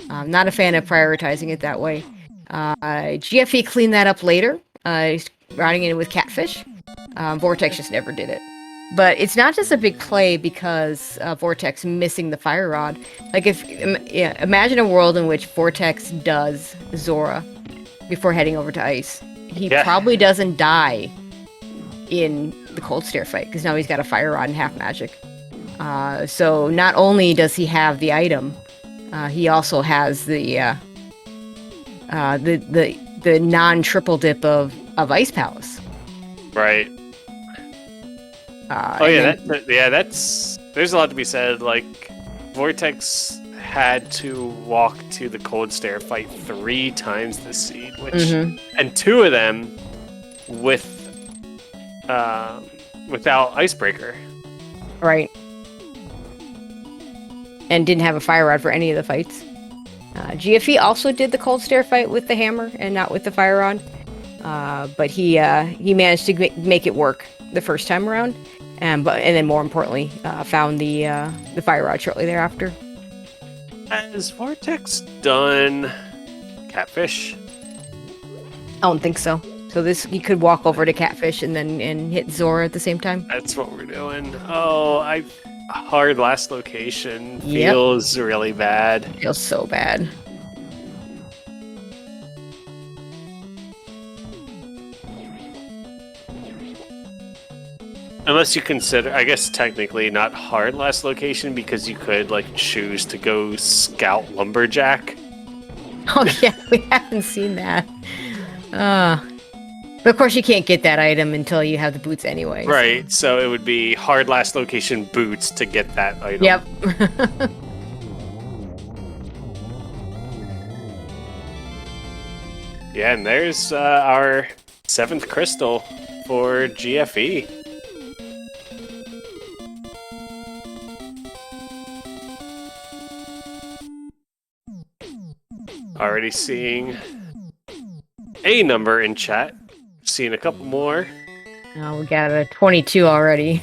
I'm not a fan of prioritizing it that way. GFE cleaned that up later, routing it in with Catfish. Vortex just never did it. But it's not just a big play because Vortex missing the Fire Rod. Like, imagine a world in which Vortex does Zora before heading over to Ice. He probably doesn't die in the Cold Stare fight because now he's got a Fire Rod and half magic. So not only does he have the item, he also has the non-triple dip of Ice Palace. Right. There's a lot to be said. Like, Vortex had to walk to the Cold Stare fight 3 times this seed, which and 2 of them without Icebreaker. Right. And didn't have a Fire Rod for any of the fights. GFE also did the Cold Stare fight with the hammer and not with the Fire Rod. But he managed to make it work the first time around, and then more importantly, found the Fire Rod shortly thereafter. Has Vortex done Catfish? I don't think so. So he could walk over to Catfish and hit Zora at the same time. That's what we're doing. Hard last location feels really bad. Feels so bad. Unless you consider, I guess technically not hard last location because you could like choose to go scout Lumberjack. Oh yeah, we haven't seen that. But of course you can't get that item until you have the boots anyway. Right, so it would be hard last location boots to get that item. Yep. Yeah, and there's our 7th crystal for GFE. Already seeing a number in chat. Seeing a couple more. Oh, we got a 22 already.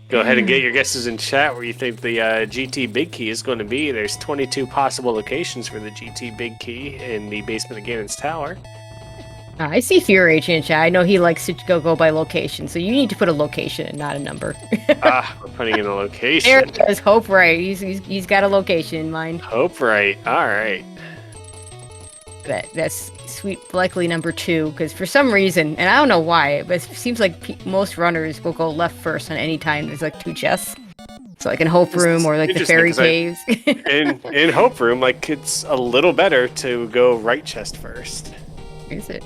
Go ahead and get your guesses in chat where you think the GT Big Key is going to be. There's 22 possible locations for the GT Big Key in the basement of Ganon's Tower. I see Fear Agent in chat. I know he likes to go by location, so you need to put a location and not a number. We're putting in a location. There it is. Hope Right. He's got a location in mind. Hope Right. All right. That's sweet, likely number 2, because for some reason, and I don't know why, but it seems like most runners will go left first on any time there's like 2 chests. So like in Hope Room or like the Fairy Caves. in Hope Room, like it's a little better to go right chest first. Is it?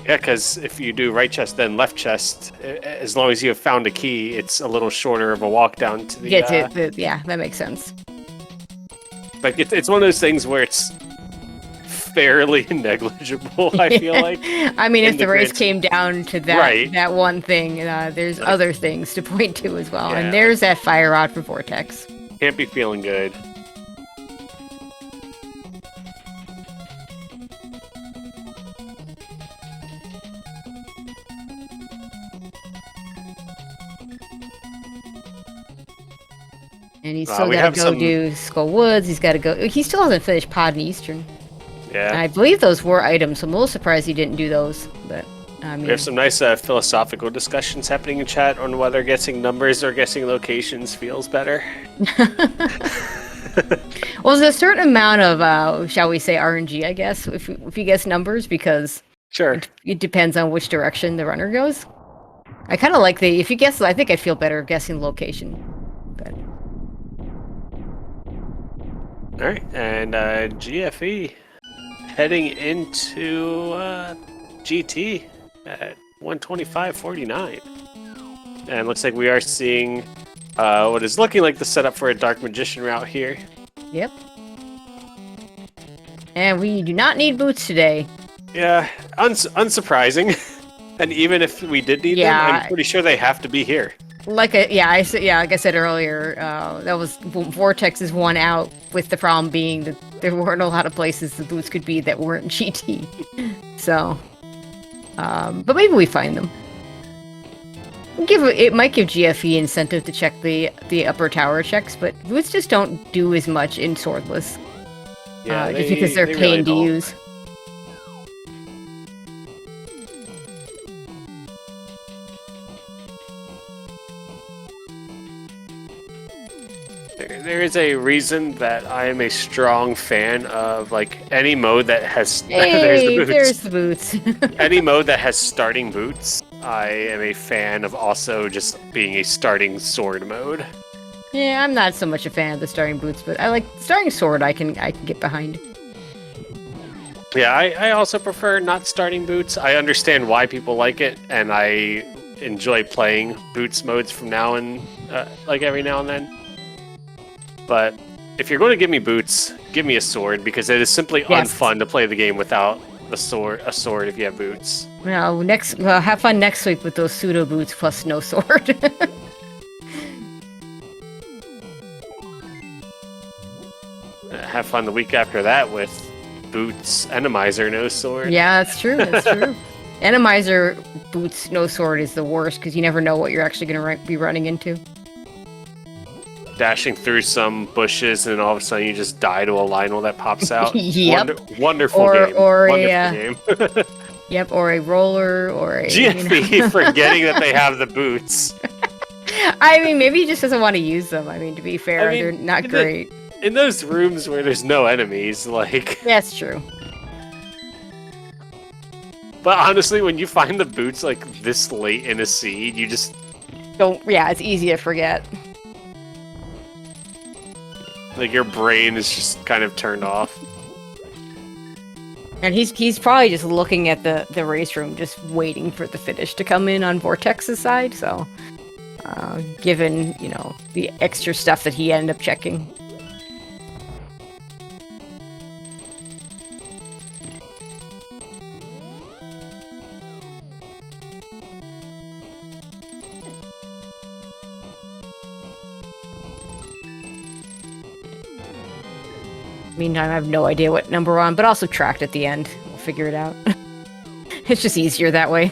Yeah, because if you do right chest then left chest, as long as you have found a key, it's a little shorter of a walk down to the. Yeah, that makes sense. Like it's one of those things where it's fairly negligible. I feel like. I mean, if the race came down to that one thing, there's like, other things to point to as well. Yeah, and there's that fire rod for Vortex. Can't be feeling good. And he's still got to go do Skull Woods. He's got to go. He still hasn't finished Pod and Eastern. Yeah. And I believe those were items, so I'm a little surprised he didn't do those. But I mean, we have some nice philosophical discussions happening in chat on whether guessing numbers or guessing locations feels better. Well, there's a certain amount of, shall we say, RNG, I guess, if you guess numbers, because sure, it depends on which direction the runner goes. I kind of like if you guess, I think I'd feel better guessing location. But. All right, and GFE heading into GT at 125.49. And looks like we are seeing what is looking like the setup for a Dark Magician route here. Yep. And we do not need boots today. Yeah, unsurprising. And even if we did need them, I'm pretty sure they have to be here. Like I said earlier, that was Vortex's one out, with the problem being that there weren't a lot of places the boots could be that weren't GT. So, but maybe we find them. It might give GFE incentive to check the upper tower checks, but boots just don't do as much in swordless. Yeah, just because they're pain to use. There is a reason that I am a strong fan of like any mode that has. Hey, there's the boots. Any mode that has starting boots, I am a fan of also just being a starting sword mode. Yeah, I'm not so much a fan of the starting boots, but I like starting sword. I can get behind. Yeah, I also prefer not starting boots. I understand why people like it, and I enjoy playing boots modes from now and like every now and then. But if you're going to give me boots, give me a sword, because it is simply unfun to play the game without a sword if you have boots. Well, have fun next week with those pseudo boots plus no sword. Have fun the week after that with boots, Randomizer, no sword. Yeah, that's true. That's true. Randomizer boots, no sword is the worst, because you never know what you're actually going to be running into. Dashing through some bushes, and all of a sudden you just die to a Lionel that pops out. Yep. Wonderful game. Game. Yep, or a roller, or a... GFE forgetting that they have the boots. I mean, maybe he just doesn't want to use them. I mean, to be fair, they're not great. In those rooms where there's no enemies, like... That's true. But honestly, when you find the boots, like, this late in a seed, you just... it's easy to forget. Like, your brain is just kind of turned off. And he's probably just looking at the race room, just waiting for the finish to come in on Vortex's side, so... given, the extra stuff that he ended up checking. Meantime, I have no idea what number we're on, but I'll subtract at the end. We'll figure it out. It's just easier that way.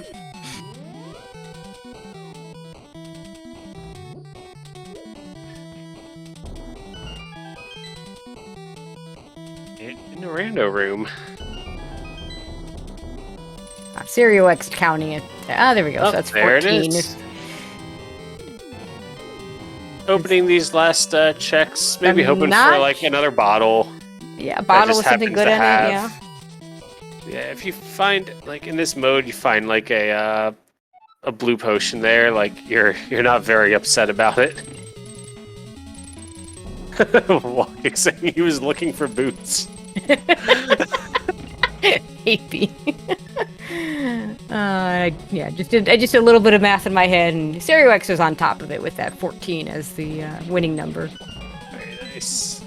In the rando room. Serial X counting it. There we go. So that's 14. There it is. Opening these last checks, maybe hoping for like another bottle. Yeah, a bottle with something good in it, yeah. Yeah, if you find, like, in this mode, you find, like, a blue potion there, like, you're not very upset about it. Walking, saying he was looking for boots. Maybe. Yeah, I just did a little bit of math in my head, and Stereo X was on top of it with that 14 as the winning number. Very nice.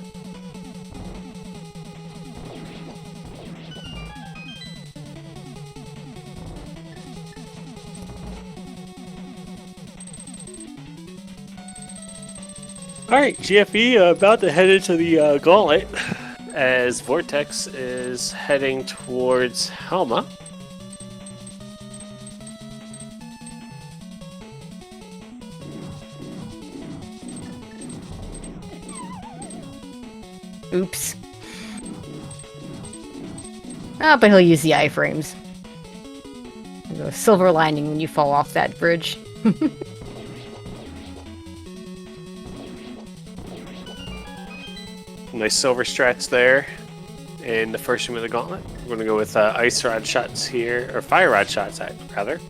Alright, GFE about to head into the gauntlet as Vortex is heading towards Helma. Oops. Ah, but he'll use the iframes. There's a silver lining when you fall off that bridge. Nice silver strats there in the first room of the gauntlet. We're going to go with ice rod shots here, or fire rod shots, rather.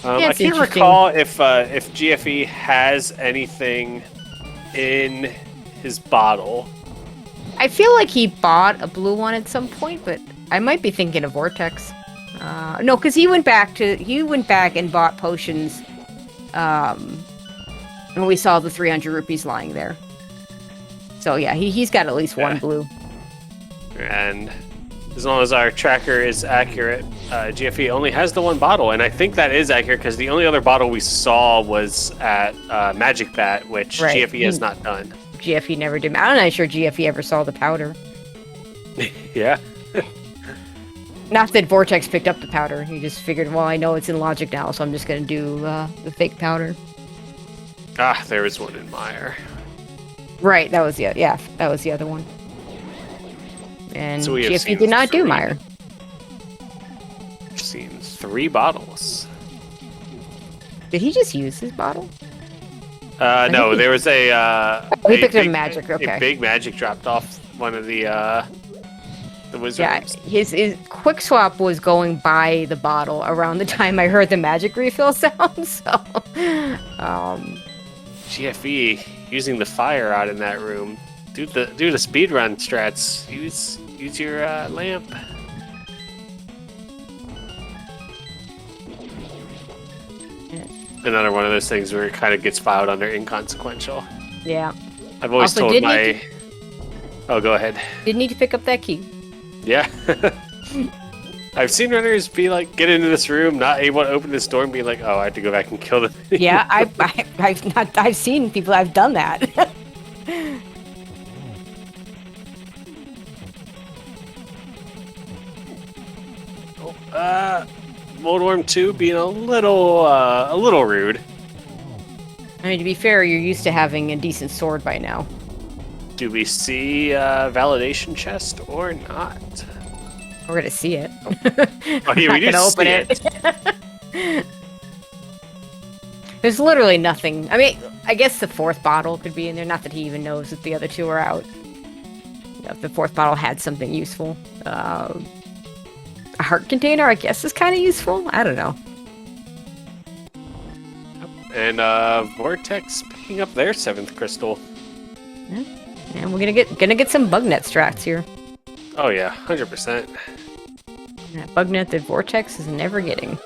I can't recall if GFE has anything in his bottle. I feel like he bought a blue one at some point, but I might be thinking of Vortex. No, because he went back and bought potions. And we saw the 300 rupees lying there. So yeah, he's got at least one blue. And as long as our tracker is accurate, GFE only has the one bottle, and I think that is accurate because the only other bottle we saw was at Magic Bat, which GFE has not done. GFE never did. I'm not sure GFE ever saw the powder. Yeah. Not that Vortex picked up the powder. He just figured, well, I know it's in Logic now, so I'm just going to do the fake powder. Ah, there was one in Meyer. Right, that was that was the other one. And so GFE did not do Meyer. We've seen 3 bottles. Did he just use his bottle? No, there was a... he picked up magic, okay. A big magic dropped off one of the wizards. Yeah, his quick swap was going by the bottle around the time I heard the magic refill sound, so... GFE using the fire out in that room. Do the speedrun strats. Use your lamp. Another one of those things where it kind of gets filed under inconsequential. Yeah. I've always told my... Oh, go ahead. Did need to pick up that key. Yeah. I've seen runners be like, get into this room, not able to open this door, and be like, oh, I have to go back and kill the thing. Yeah, I've seen people. I've done that. Moldworm 2 being a little rude. I mean, to be fair, you're used to having a decent sword by now. Do we see a validation chest or not? We're gonna see it. Oh, yeah, we do open it. There's literally nothing. I mean, I guess the 4th bottle could be in there. Not that he even knows that the other 2 are out. You know, if the 4th bottle had something useful. A heart container, I guess, is kind of useful. I don't know. And Vortex picking up their 7th crystal. Yeah. And we're gonna get some bugnet strats here. Oh yeah, 100%. That bugnet that Vortex is never getting.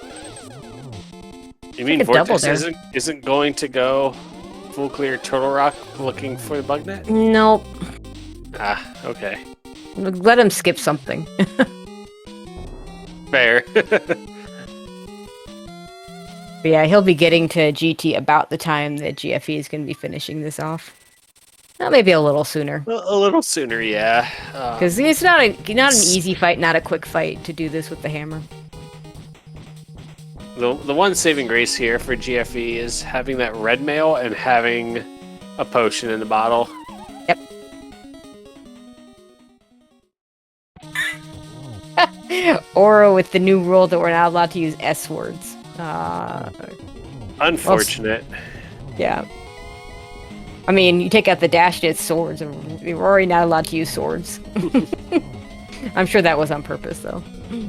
You mean Vortex isn't going to go full clear Turtle Rock looking for the bugnet? Nope. Ah, okay. Let him skip something. Fair. But yeah, he'll be getting to GT about the time that GFE is going to be finishing this off. Well, maybe a little sooner. A little sooner, yeah. Because it's not an easy fight, not a quick fight to do this with the hammer. The one saving grace here for GFE is having that red mail and having a potion in the bottle. Yep. Or with the new rule that we're not allowed to use S words. Unfortunate. Yeah. I mean, you take out the dash, it's swords, and we're already not allowed to use swords. I'm sure that was on purpose, though.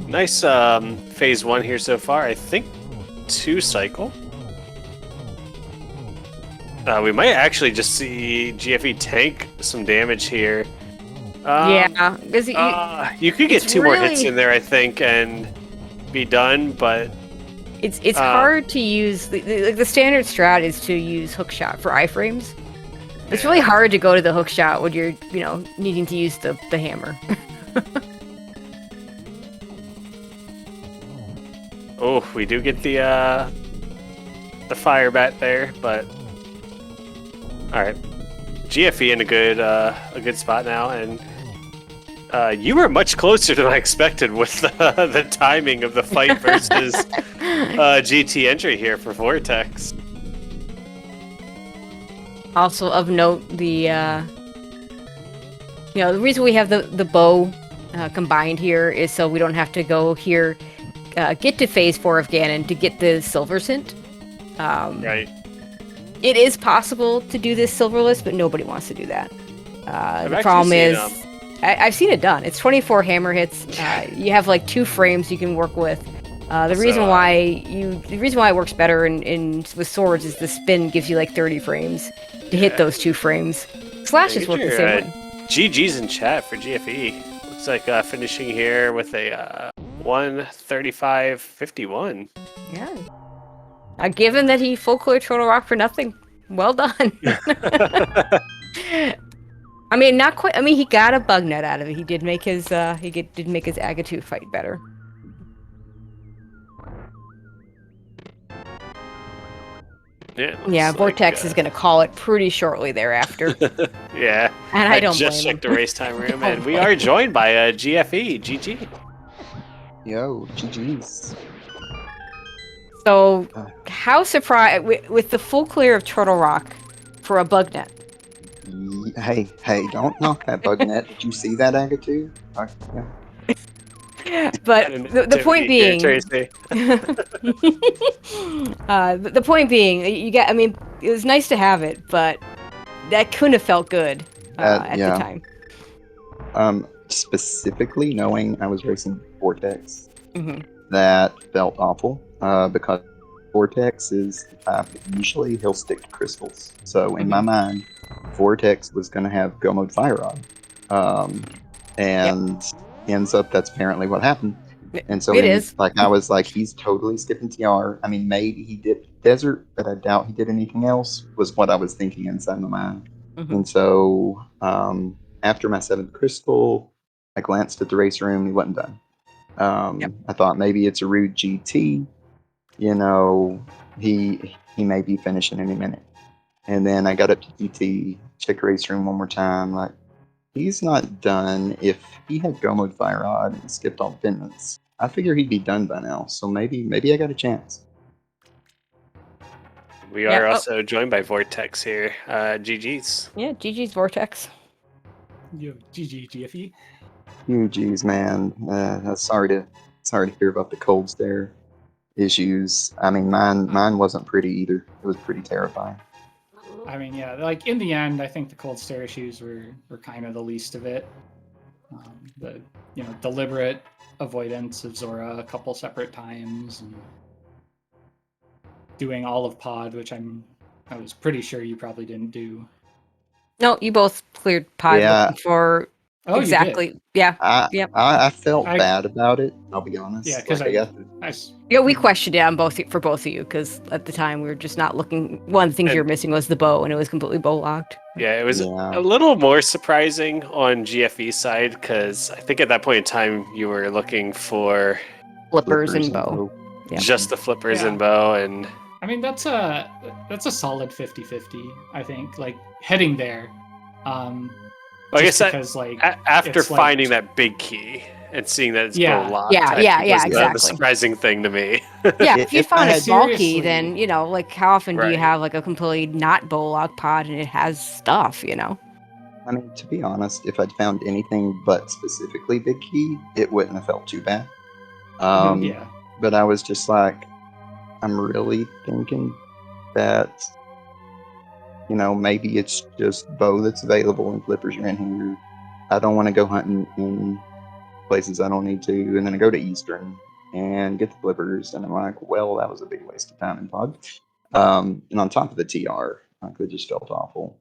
Nice phase 1 here so far. I think 2 cycle. We might actually just see GFE tank some damage here. Yeah, because you could get it's 2 more hits really- in there, I think, and be done. But it's hard to use the standard strat is to use hook shot for iframes. It's really hard to go to the hook shot when you're needing to use the hammer. Oh, we do get the fire bat there, but all right, GFE in a good spot now, and you were much closer than I expected with the timing of the fight versus GT entry here for Vortex. Also of note, the reason we have the bow combined here is so we don't have to go here, get to phase 4 of Ganon to get the silver scent. Right. It is possible to do this silverless, but nobody wants to do that. The problem is, I've seen it done. It's 24 hammer hits. You have like 2 frames you can work with. The reason why it works better with swords is the spin gives you like 30 frames to hit those 2 frames. Slashes work the same way. GG's in chat for GFE. Looks like finishing here with a 135.51. Yeah. Given that he full cleared Turtle Rock for nothing, well done. I mean, not quite. I mean, he got a bug net out of it. He did make his did make his Agatu fight better. Yeah, Vortex is going to call it pretty shortly thereafter. Yeah. And I don't just blame checked the race time room, and we are joined by GFE. GG. Yo, GG's. So, how surprised with the full clear of Turtle Rock for a bug net? Hey, don't knock that bug net. Did you see that, Agatu? Yeah. But the point being, the point being, I mean, it was nice to have it, but that couldn't have felt good at the time. Specifically, knowing I was racing Vortex, that felt awful because Vortex is usually he'll stick to crystals. So in my mind, Vortex was going to have Go Mode Fire Rod, and ends up that's apparently what happened. And so I was like, he's totally skipping TR. I mean, maybe he did Desert, but I doubt he did anything else, was what I was thinking inside my mind. And so after my 7th crystal, I glanced at the race room. He wasn't done. I thought maybe it's a rude GT. You know, he may be finishing any minute. And then I got up to GT, check race room one more time. Like, he's not done. If he had Go Mode Fire Rod and skipped all fitness, I figure he'd be done by now. So maybe I got a chance. We are also joined by Vortex here. GG's. Yeah, GG's Vortex. Yo, GG GFE. Geez, man. Sorry to hear about the cold stare issues. I mean, mine wasn't pretty either. It was pretty terrifying. I mean, yeah, like in the end, I think the cold stare issues were kind of the least of it. The deliberate avoidance of Zora a couple separate times, and doing all of pod, which I was pretty sure you probably didn't do. No, you both cleared pod looking for exactly. Yeah. I felt bad about it. I'll be honest. Yeah, because we questioned it for both of you because at the time we were just not looking. One of the things you were missing was the bow, and it was completely bow locked. Yeah, it was a little more surprising on GFE's side because I think at that point in time you were looking for flippers and bow. Yeah. Just the flippers and bow, and I mean that's a solid 50-50. I think like heading there. I guess because after finding that big key and seeing that it's bow locked, exactly. The surprising thing to me. Yeah, if you found a small key, then like how often do you have like a completely not bow lock pod and it has stuff, I mean, to be honest, if I'd found anything but specifically big key, it wouldn't have felt too bad. But I was just like, I'm really thinking that maybe it's just bow that's available and flippers are in here. I don't want to go hunting in places I don't need to, and then I go to Eastern and get the flippers, and I'm like, well, that was a big waste of time in pod. And on top of the TR, Like they just felt awful.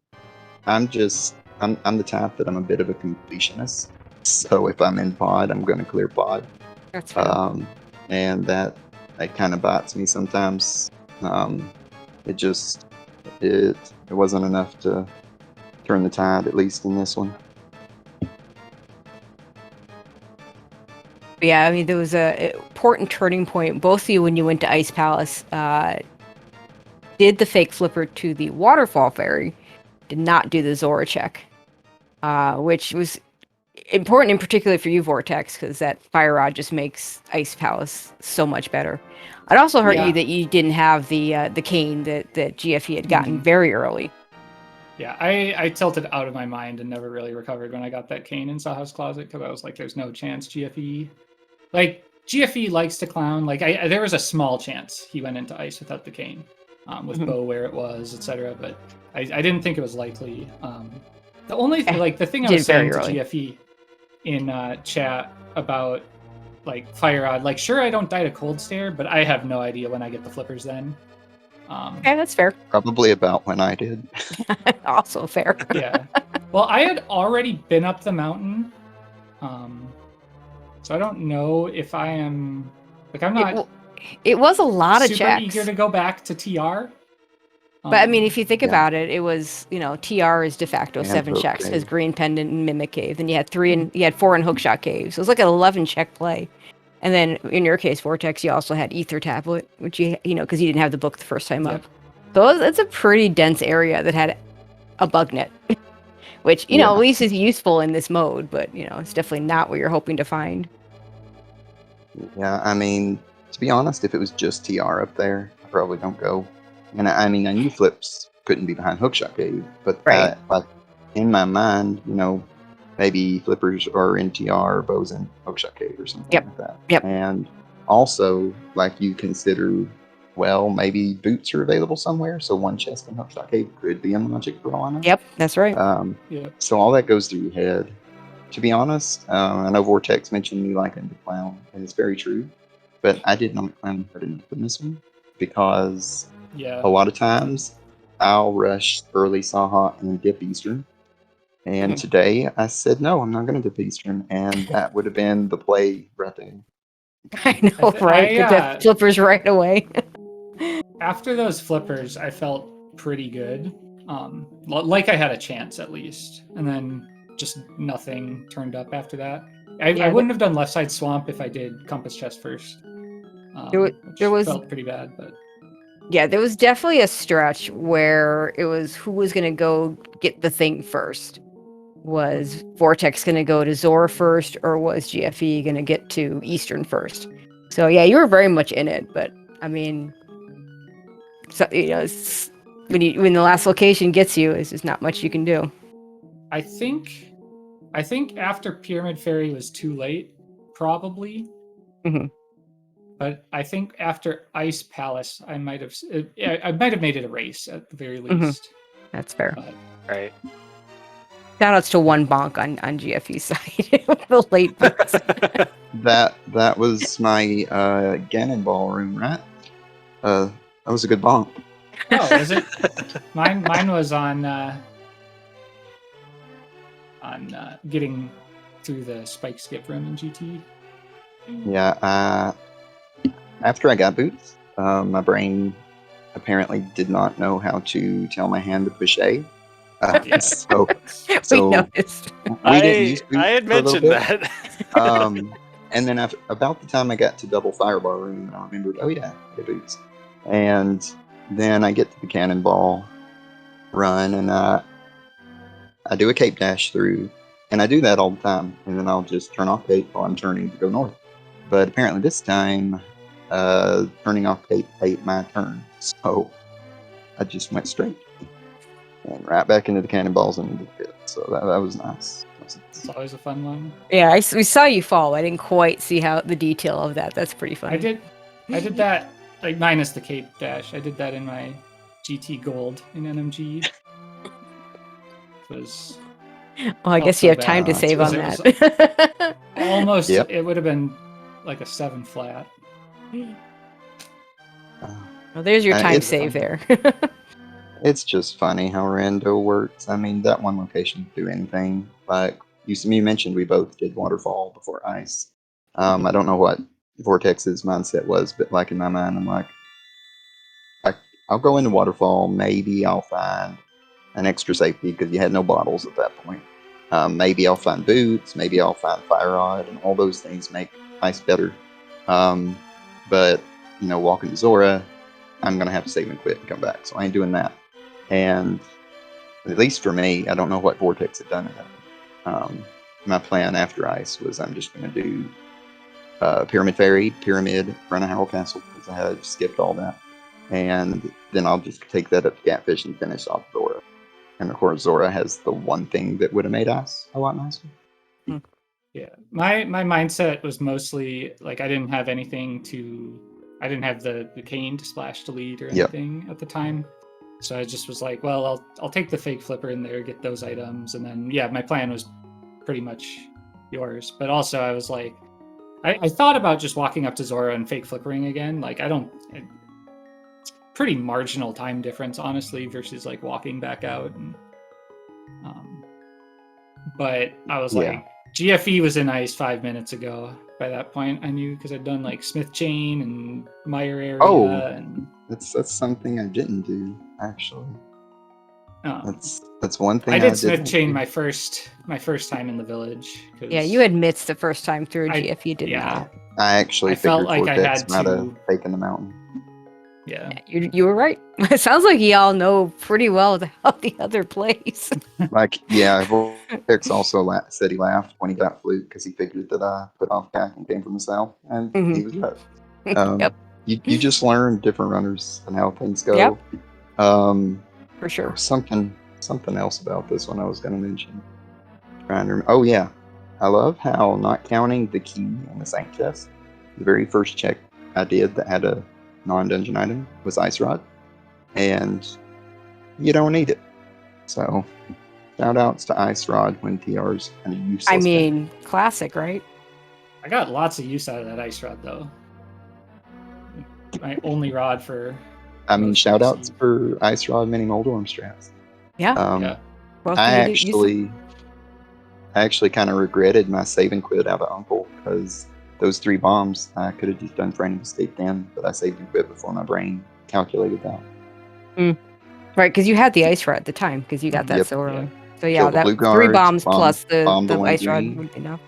I'm the type that I'm a bit of a completionist. So if I'm in pod, I'm going to clear pod. That's fair. And that kind of bites me sometimes. It wasn't enough to turn the tide, at least in this one. Yeah, I mean, there was a important turning point. Both of you, when you went to Ice Palace, did the fake flipper to the waterfall fairy, did not do the Zora check, which was important in particular for you, Vortex, because that fire rod just makes Ice Palace so much better. I'd also hurt you that you didn't have the cane that GFE had gotten very early. Yeah, I tilted out of my mind and never really recovered when I got that cane in Saha's closet, because I was like, there's no chance GFE... Like, GFE likes to clown. Like, there was a small chance he went into ice without the cane, with Bo where it was, etc. But I didn't think it was likely. The only the thing I was saying to GFE in chat about like fire rod, like, sure, I don't die to cold stare, but I have no idea when I get the flippers then. Okay, that's fair. Probably about when I did. Also fair. Yeah. Well, I had already been up the mountain. So I don't know if I am... Like, I'm not... It was a lot of checks. Super eager to go back to TR. But, I mean, if you think about it, it was, TR is de facto And 7 Hook checks, Cave. because Green Pendant and Mimic Cave. Then you had 4 in Hookshot Cave. So it was like an 11 check play. And then, in your case, Vortex, you also had Ether Tablet, which because you didn't have the book the first time up. So it's a pretty dense area that had a bug net. Which, at least is useful in this mode, but, it's definitely not what you're hoping to find. Yeah, I mean, to be honest, if it was just TR up there, I probably don't go. And I mean, I knew flips couldn't be behind Hookshot Cave, but like in my mind, maybe flippers are in TR or bows in Hookshot Cave or something like that. Yep. And also, like, you consider, well, maybe boots are available somewhere, so one chest in Hookshot Cave could be in Logic for all I know. Yep, that's right. So all that goes through your head. To be honest, I know Vortex mentioned me liking to clown, and it's very true, but I did not clown hard enough in this one, because a lot of times I'll rush early Saha and dip Eastern, and today I said, no, I'm not going to dip Eastern, and that would have been the play right there. I know, right? The flippers right away. After those flippers, I felt pretty good. Like I had a chance at least, and then just nothing turned up after that. I wouldn't have done left side swamp if I did compass chest first. There was felt pretty bad, but there was definitely a stretch where it was who was going to go get the thing first. Was Vortex going to go to Zora first, or was GFE going to get to Eastern first? So you were very much in it, but I mean, so, when the last location gets you, it's just not much you can do. I think after Pyramid Fairy was too late, probably. But I think after Ice Palace, I might have made it a race at the very least. That's fair. Right. Shoutouts to one bonk on GFE's side. The late books. That was my Ganon ballroom, right? That was a good bonk. Oh, is it? Mine was on getting through the spike skip room in GT. Yeah, after I got boots, my brain apparently did not know how to tell my hand to push A. So we noticed. We didn't use boots. I had mentioned that. And then about the time I got to double fireball room, I remembered, oh yeah, I get boots. And then I get to the cannonball run, and I do a cape dash through, and I do that all the time, and then I'll just turn off cape while I'm turning to go north. But apparently this time, turning off cape ate my turn, so I just went straight and right back into the cannonballs and into the pit. So that was nice. It's always a fun one. Yeah, we saw you fall. I didn't quite see how the detail of that. That's pretty funny. I did that, like, minus the cape dash. I did that in my GT Gold in NMG. Well, I guess you have time to save on that. Almost, it would have been like a 7 flat. Well, there's your time save there. It's just funny how rando works. I mean, that one location can do anything. Like you mentioned, we both did waterfall before ice. I don't know what Vortex's mindset was, but like in my mind, I'm like, I'll go into waterfall. Maybe I'll find an extra safety because you had no bottles at that point. Maybe I'll find boots. Maybe I'll find fire rod, and all those things make ice better. But walking to Zora, I'm gonna have to save and quit and come back. So I ain't doing that. And at least for me, I don't know what Vortex had done. My plan after ice was I'm just gonna do Pyramid Ferry, Pyramid, run a Howl Castle because I had skipped all that. And then I'll just take that up to Catfish and finish off Zora. And of course, Zora has the one thing that would have made ice a lot nicer. Yeah, my mindset was mostly like I didn't have the cane to splash to lead or anything at the time. So I just was like, well, I'll take the fake flipper in there, get those items, and then my plan was pretty much yours. But also I was like, I thought about just walking up to Zora and fake flippering again. Like pretty marginal time difference, honestly, versus like walking back out. And, but I was like, GFE was in ice 5 minutes ago. By that point, I knew because I'd done like Smith Chain and Meyer area. And that's something I didn't do actually. That's one thing I did Smith Chain my first time in the village. Yeah, you had mitts the first time through. GFE did not. I actually felt like I had to fake in the mountain. Yeah, you were right. It sounds like y'all know pretty well how the other plays. Vortex also said he laughed when he got Fluke because he figured that I put off CAC and came from the south, and he was right. Yep. You just learn different runners and how things go. Yep. For sure. Something else about this one I was going to mention. Trying to remember. Oh yeah, I love how not counting the key in the Saint chest. The very first check I did that had a non-dungeon item was Ice Rod, and you don't need it. So, shout outs to Ice Rod when TR's kind of useless. I mean, classic, right? I got lots of use out of that Ice Rod though. My only rod for. I mean, shout outs for Ice Rod mini Moldorm strats. Yeah. Well, I actually kind of regretted my save and quit out of Uncle because those 3 bombs I could have just done for any escape then, but I saved and quit before my brain calculated that. Right, because you had the ice rod at the time because you got that so early. So that blue 3 bombs plus the ice green, rod would be enough.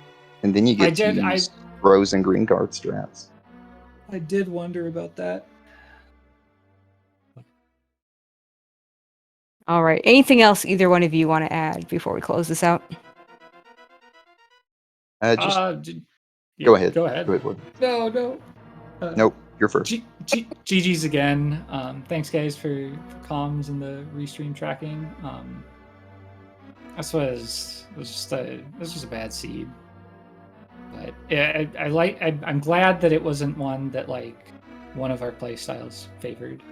And then you get to use rose and green guard strats. I did wonder about that. All right. Anything else either one of you want to add before we close this out? Go ahead. Go ahead. Wood. No. Nope, you're first. GG's again. Thanks, guys, for comms and the restream tracking. This was a bad seed, but I'm glad that it wasn't one that like one of our play styles favored.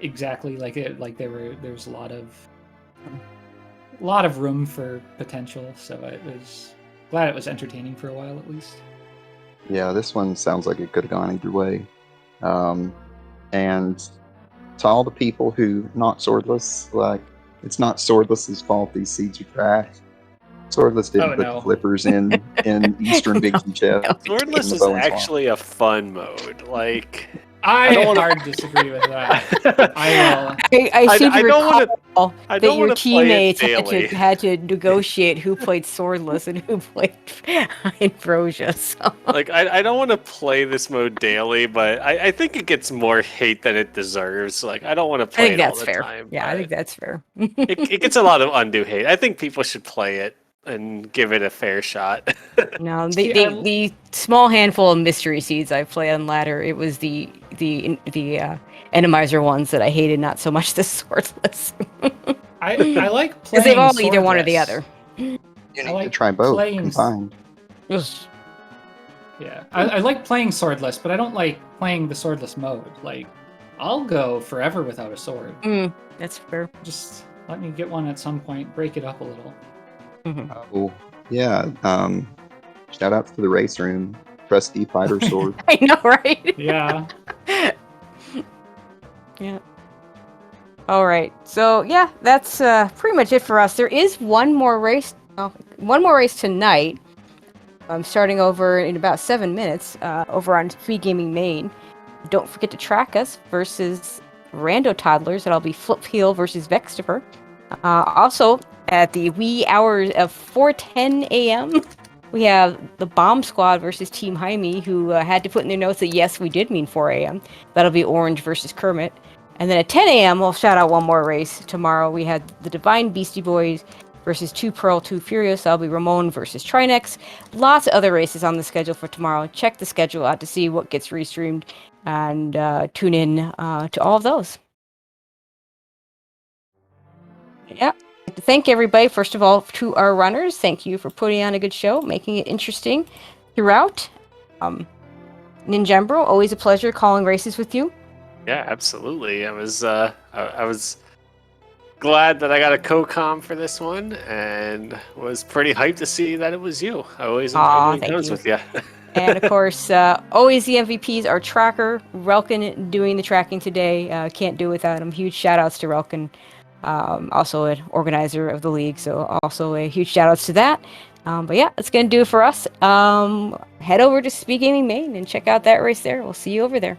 Exactly there's a lot of room for potential. So it was glad it was entertaining for a while at least. Yeah, this one sounds like it could have gone either way. And to all the people who not swordless, like it's not swordless's fault these seeds are trash. Swordless didn't put the flippers in Eastern Big Key chest. Swordless is actually a fun mode. Like I hard disagree with that. I seem to recall that your teammates had to negotiate who played swordless and who played Ambrosia. So. Like I don't want to play this mode daily, but I think it gets more hate than it deserves. Like I don't want to play it all the time. Yeah, I think that's fair. It gets a lot of undue hate. I think people should play it and give it a fair shot. No, the small handful of mystery seeds I play on ladder, it was the Randomizer ones that I hated, not so much the swordless. I like playing because they've all swordless. Either one or the other. You need to try both combined. Yeah, I like playing swordless, but I don't like playing the swordless mode. Like, I'll go forever without a sword. That's fair. Just let me get one at some point. Break it up a little. Oh, yeah. Shout out to the race room. Trusty fighter sword. I know, right? Yeah. Yeah. All right. So yeah, that's pretty much it for us. There is one more race. One more race tonight. I'm starting over in about 7 minutes. Over on SpeedGaming Main. Don't forget to track us versus Rando Toddlers. That'll be Flip versus Vextifer. Also, at the wee hours of 4:10 a.m., we have the Bomb Squad versus Team Jaime, who had to put in their notes that yes, we did mean 4 a.m. That'll be Orange versus Kermit. And then at 10 a.m., we'll shout out one more race. Tomorrow we had the Divine Beastie Boys versus 2 Pearl, 2 Furious. That'll be Ramon versus Trinex. Lots of other races on the schedule for tomorrow. Check the schedule out to see what gets restreamed and tune in to all of those. Yeah. I'd like to thank everybody, first of all, to our runners. Thank you for putting on a good show, making it interesting throughout. Ninjambro, always a pleasure calling races with you. Yeah, absolutely. I was glad that I got a co-com for this one, and was pretty hyped to see that it was you. I always enjoy doing those with you. And of course, always the MVPs are Tracker, Relkin doing the tracking today. Can't do without him. Huge shout outs to Relkin, also an organizer of the league. So also a huge shout outs to that. But yeah, that's going to do it for us. Head over to SpeedGaming Main and check out that race there. We'll see you over there.